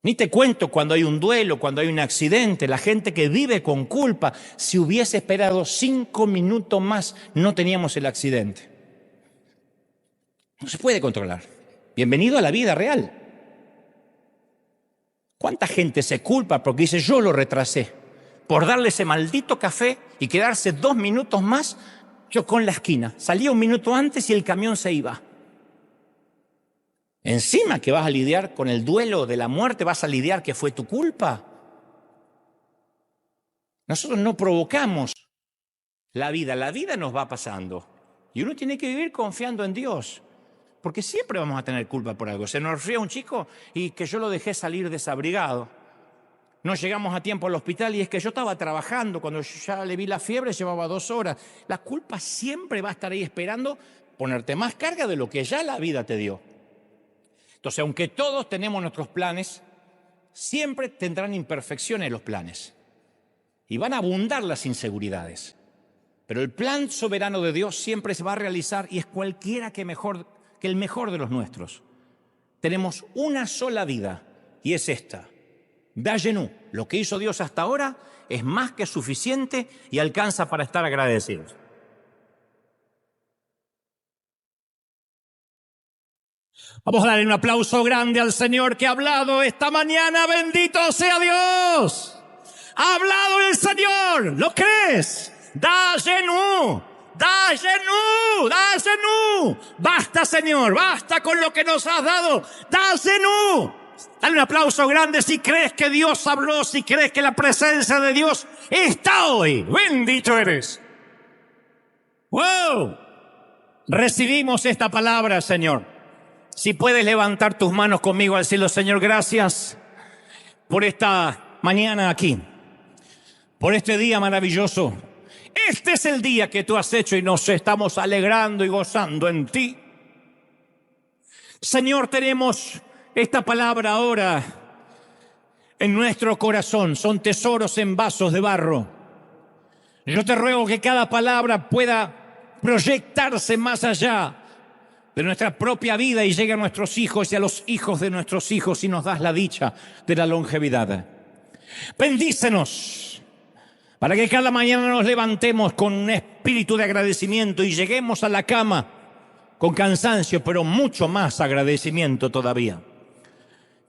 Ni te cuento cuando hay un duelo, cuando hay un accidente, la gente que vive con culpa. Si hubiese esperado 5 minutos más, no teníamos el accidente. No se puede controlar. Bienvenido a la vida real. ¿Cuánta gente se culpa porque dice yo lo retrasé? Por darle ese maldito café y quedarse 2 minutos más, chocó en la esquina. Salía 1 minuto antes y el camión se iba. Encima que vas a lidiar con el duelo de la muerte, vas a lidiar que fue tu culpa. Nosotros no provocamos la vida nos va pasando. Y uno tiene que vivir confiando en Dios. Porque siempre vamos a tener culpa por algo. Se nos ríe un chico y que yo lo dejé salir desabrigado. No llegamos a tiempo al hospital y es que yo estaba trabajando. Cuando yo ya le vi la fiebre, llevaba 2 horas. La culpa siempre va a estar ahí esperando ponerte más carga de lo que ya la vida te dio. Entonces, aunque todos tenemos nuestros planes, siempre tendrán imperfecciones los planes. Y van a abundar las inseguridades. Pero el plan soberano de Dios siempre se va a realizar y es cualquiera que el mejor de los nuestros. Tenemos una sola vida y es esta. Dayenu, lo que hizo Dios hasta ahora es más que suficiente y alcanza para estar agradecidos. Vamos a darle un aplauso grande al Señor que ha hablado esta mañana. Bendito sea Dios. Ha hablado el Señor. ¿Lo crees? Dayenu. Dayenu, dayenu. Basta, Señor, basta con lo que nos has dado. Dayenu. Dale un aplauso grande si crees que Dios habló, si crees que la presencia de Dios está hoy. Bendito eres. ¡Wow! Recibimos esta palabra, Señor. Si puedes levantar tus manos conmigo al cielo, Señor, gracias por esta mañana aquí, por este día maravilloso. Este es el día que tú has hecho y nos estamos alegrando y gozando en ti. Señor, tenemos esta palabra ahora en nuestro corazón. Son tesoros en vasos de barro. Yo te ruego que cada palabra pueda proyectarse más allá de nuestra propia vida y llegue a nuestros hijos y a los hijos de nuestros hijos y nos das la dicha de la longevidad. Bendícenos para que cada mañana nos levantemos con un espíritu de agradecimiento y lleguemos a la cama con cansancio, pero mucho más agradecimiento todavía.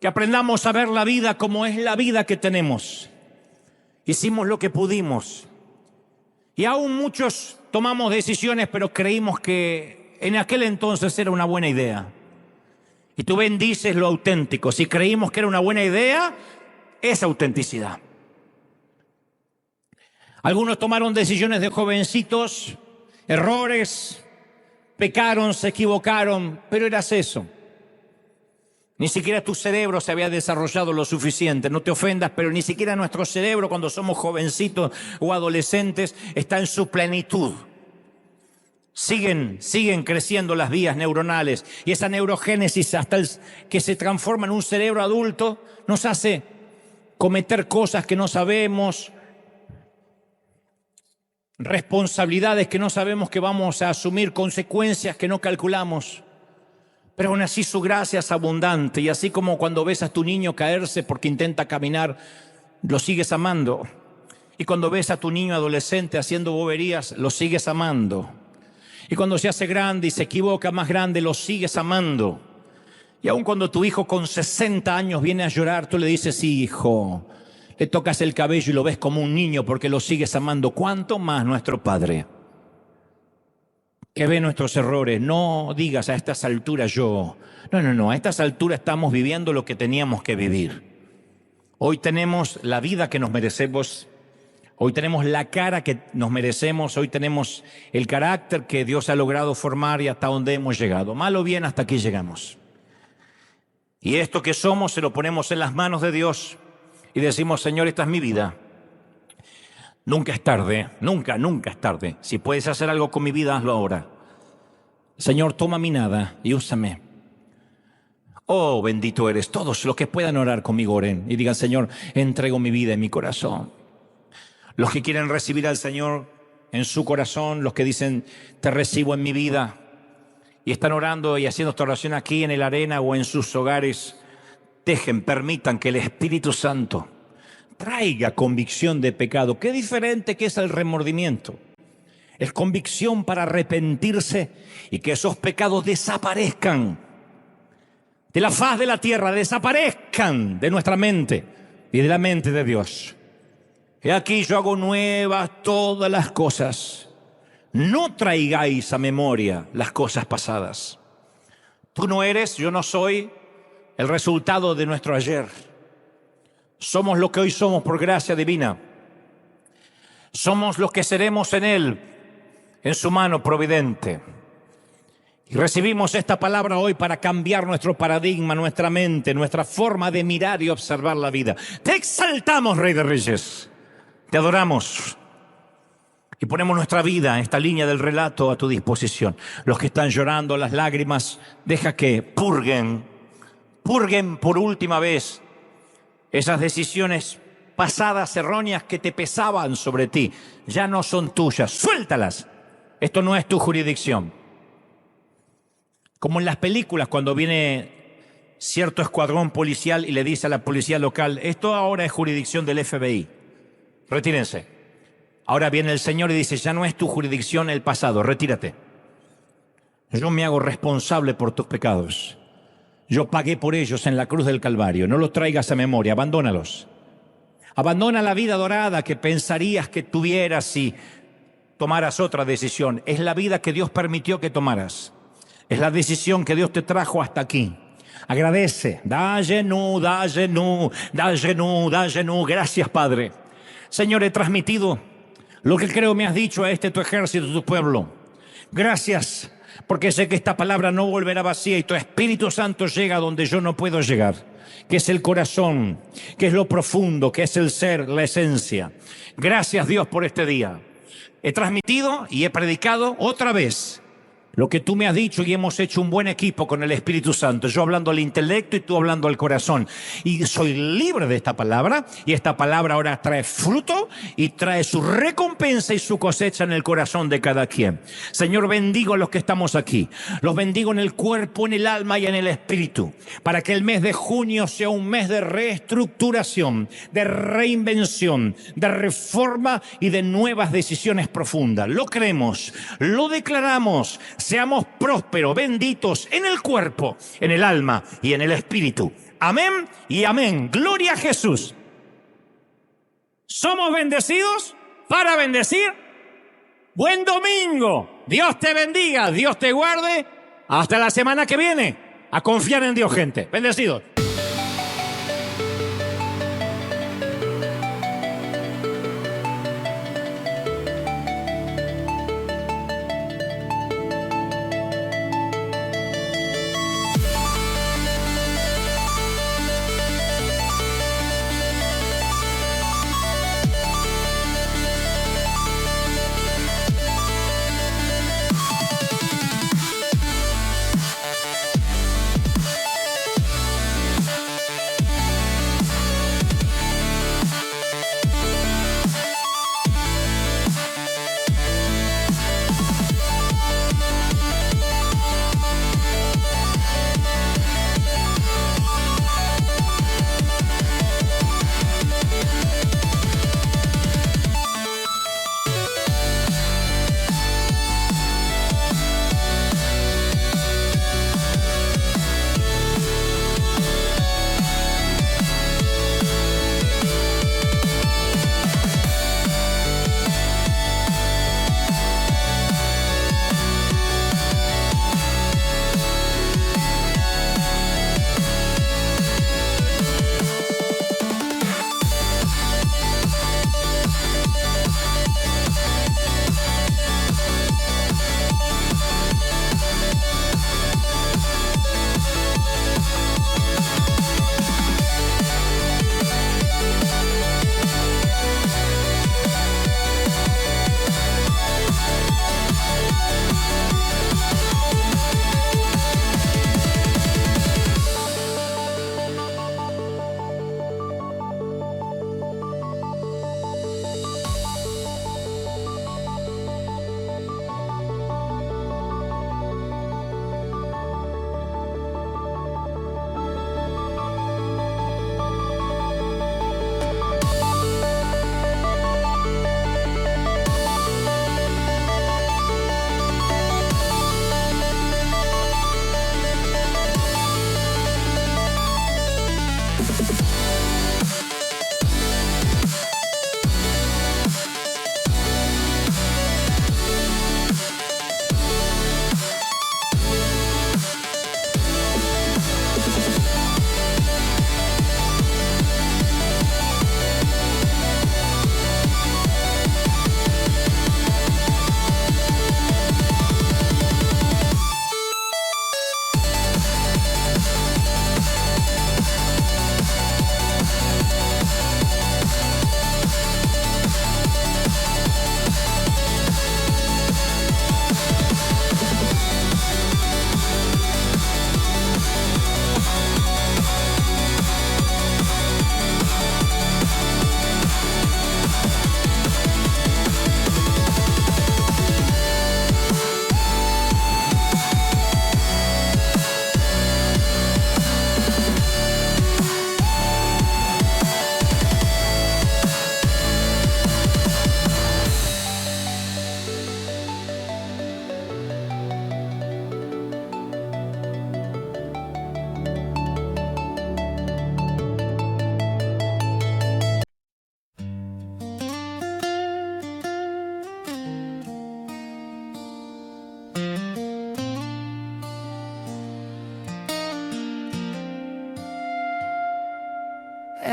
Que aprendamos a ver la vida como es la vida que tenemos. Hicimos lo que pudimos. Y aún muchos tomamos decisiones, pero creímos que en aquel entonces era una buena idea. Y tú bendices lo auténtico. Si creímos que era una buena idea, es autenticidad. Algunos tomaron decisiones de jovencitos, errores, pecaron, se equivocaron, pero eras eso. Ni siquiera tu cerebro se había desarrollado lo suficiente. No te ofendas, pero ni siquiera nuestro cerebro cuando somos jovencitos o adolescentes está en su plenitud. Siguen creciendo las vías neuronales y esa neurogénesis hasta que se transforma en un cerebro adulto nos hace cometer cosas que no sabemos, responsabilidades que no sabemos que vamos a asumir, consecuencias que no calculamos. Pero aún así su gracia es abundante y así como cuando ves a tu niño caerse porque intenta caminar, lo sigues amando. Y cuando ves a tu niño adolescente haciendo boberías, lo sigues amando. Y cuando se hace grande y se equivoca más grande, lo sigues amando. Y aun cuando tu hijo con 60 años viene a llorar, tú le dices, sí, hijo, le tocas el cabello y lo ves como un niño porque lo sigues amando. ¿Cuánto más nuestro Padre? Que ve nuestros errores. No digas a estas alturas yo. No, a estas alturas estamos viviendo lo que teníamos que vivir. Hoy tenemos la vida que nos merecemos. Hoy tenemos la cara que nos merecemos. Hoy tenemos el carácter que Dios ha logrado formar y hasta donde hemos llegado. Mal o bien, hasta aquí llegamos. Y esto que somos se lo ponemos en las manos de Dios y decimos, Señor, esta es mi vida. Nunca es tarde, nunca es tarde. Si puedes hacer algo con mi vida, hazlo ahora. Señor, toma mi nada y úsame. Oh, bendito eres. Todos los que puedan orar conmigo, oren y digan, Señor, entrego mi vida y mi corazón. Los que quieren recibir al Señor en su corazón, los que dicen, te recibo en mi vida, y están orando y haciendo esta oración aquí en el arena o en sus hogares, permitan que el Espíritu Santo traiga convicción de pecado. Qué diferente que es el remordimiento. Es convicción para arrepentirse y que esos pecados desaparezcan de la faz de la tierra, desaparezcan de nuestra mente y de la mente de Dios. He aquí yo hago nuevas todas las cosas. No traigáis a memoria las cosas pasadas. Tú no eres, yo no soy el resultado de nuestro ayer. Somos lo que hoy somos por gracia divina. Somos los que seremos en Él, en su mano providente. Y recibimos esta palabra hoy para cambiar nuestro paradigma, nuestra mente, nuestra forma de mirar y observar la vida. Te exaltamos, Rey de Reyes. Te adoramos. Y ponemos nuestra vida, esta línea del relato, a tu disposición. Los que están llorando, las lágrimas, deja que purguen por última vez esas decisiones pasadas erróneas que te pesaban sobre ti. Ya no son tuyas, suéltalas. Esto no es tu jurisdicción. Como en las películas, cuando viene cierto escuadrón policial y le dice a la policía local, esto ahora es jurisdicción del FBI, retírense. Ahora viene el Señor y dice, ya no es tu jurisdicción el pasado, retírate. Yo me hago responsable por tus pecados. Yo pagué por ellos en la cruz del Calvario. No los traigas a memoria, abandónalos. Abandona la vida dorada que pensarías que tuvieras si tomaras otra decisión. Es la vida que Dios permitió que tomaras. Es la decisión que Dios te trajo hasta aquí. Agradece. Dagenú. Gracias, Padre. Señor, he transmitido lo que creo me has dicho a tu ejército, tu pueblo. Gracias, porque sé que esta palabra no volverá vacía y tu Espíritu Santo llega donde yo no puedo llegar, que es el corazón, que es lo profundo, que es el ser, la esencia. Gracias, Dios, por este día. He transmitido y he predicado otra vez lo que tú me has dicho y hemos hecho un buen equipo con el Espíritu Santo. Yo hablando al intelecto y tú hablando al corazón. Y soy libre de esta palabra. Y esta palabra ahora trae fruto y trae su recompensa y su cosecha en el corazón de cada quien. Señor, bendigo a los que estamos aquí. Los bendigo en el cuerpo, en el alma y en el espíritu. Para que el mes de junio sea un mes de reestructuración, de reinvención, de reforma y de nuevas decisiones profundas. Lo creemos, lo declaramos. Seamos prósperos, benditos en el cuerpo, en el alma y en el espíritu. Amén y amén. Gloria a Jesús. Somos bendecidos para bendecir. Buen domingo. Dios te bendiga, Dios te guarde. Hasta la semana que viene. A confiar en Dios, gente. Bendecidos.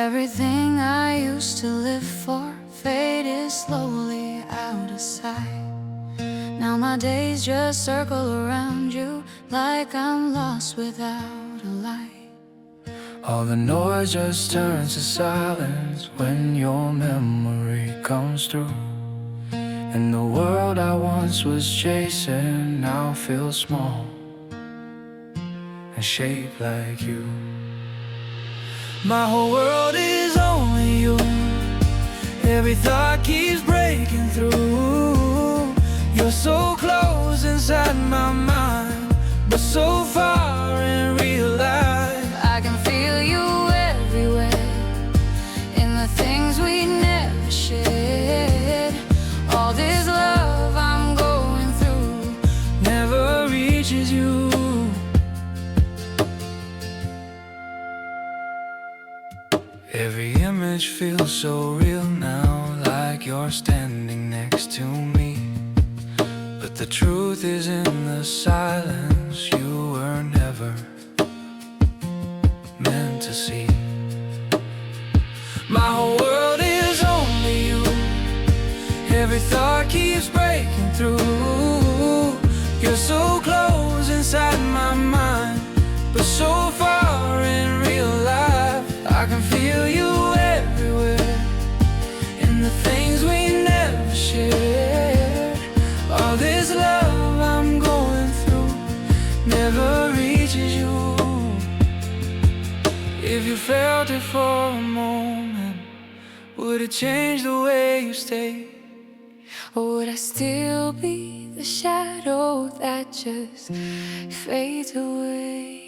Everything I used to live for faded slowly out of sight. Now my days just circle around you like I'm lost without a light. All the noise just turns to silence when your memory comes through. And the world I once was chasing now feels small and shaped like you. My whole world is only you. Every thought keeps breaking through. You're so close inside my mind, but so far in real life. I can feel you everywhere, in the things we never shared. All this love I'm going through never reaches you. Every image feels so real now, like you're standing next to me. But the truth is in the silence, you were never meant to see. My whole world is only you. Every thought keeps breaking through. You're so close inside my mind, but so far in real life. I can feel you everywhere, in the things we never shared. All this love I'm going through never reaches you. If you felt it for a moment, would it change the way you stay? Or would I still be the shadow that just fades away?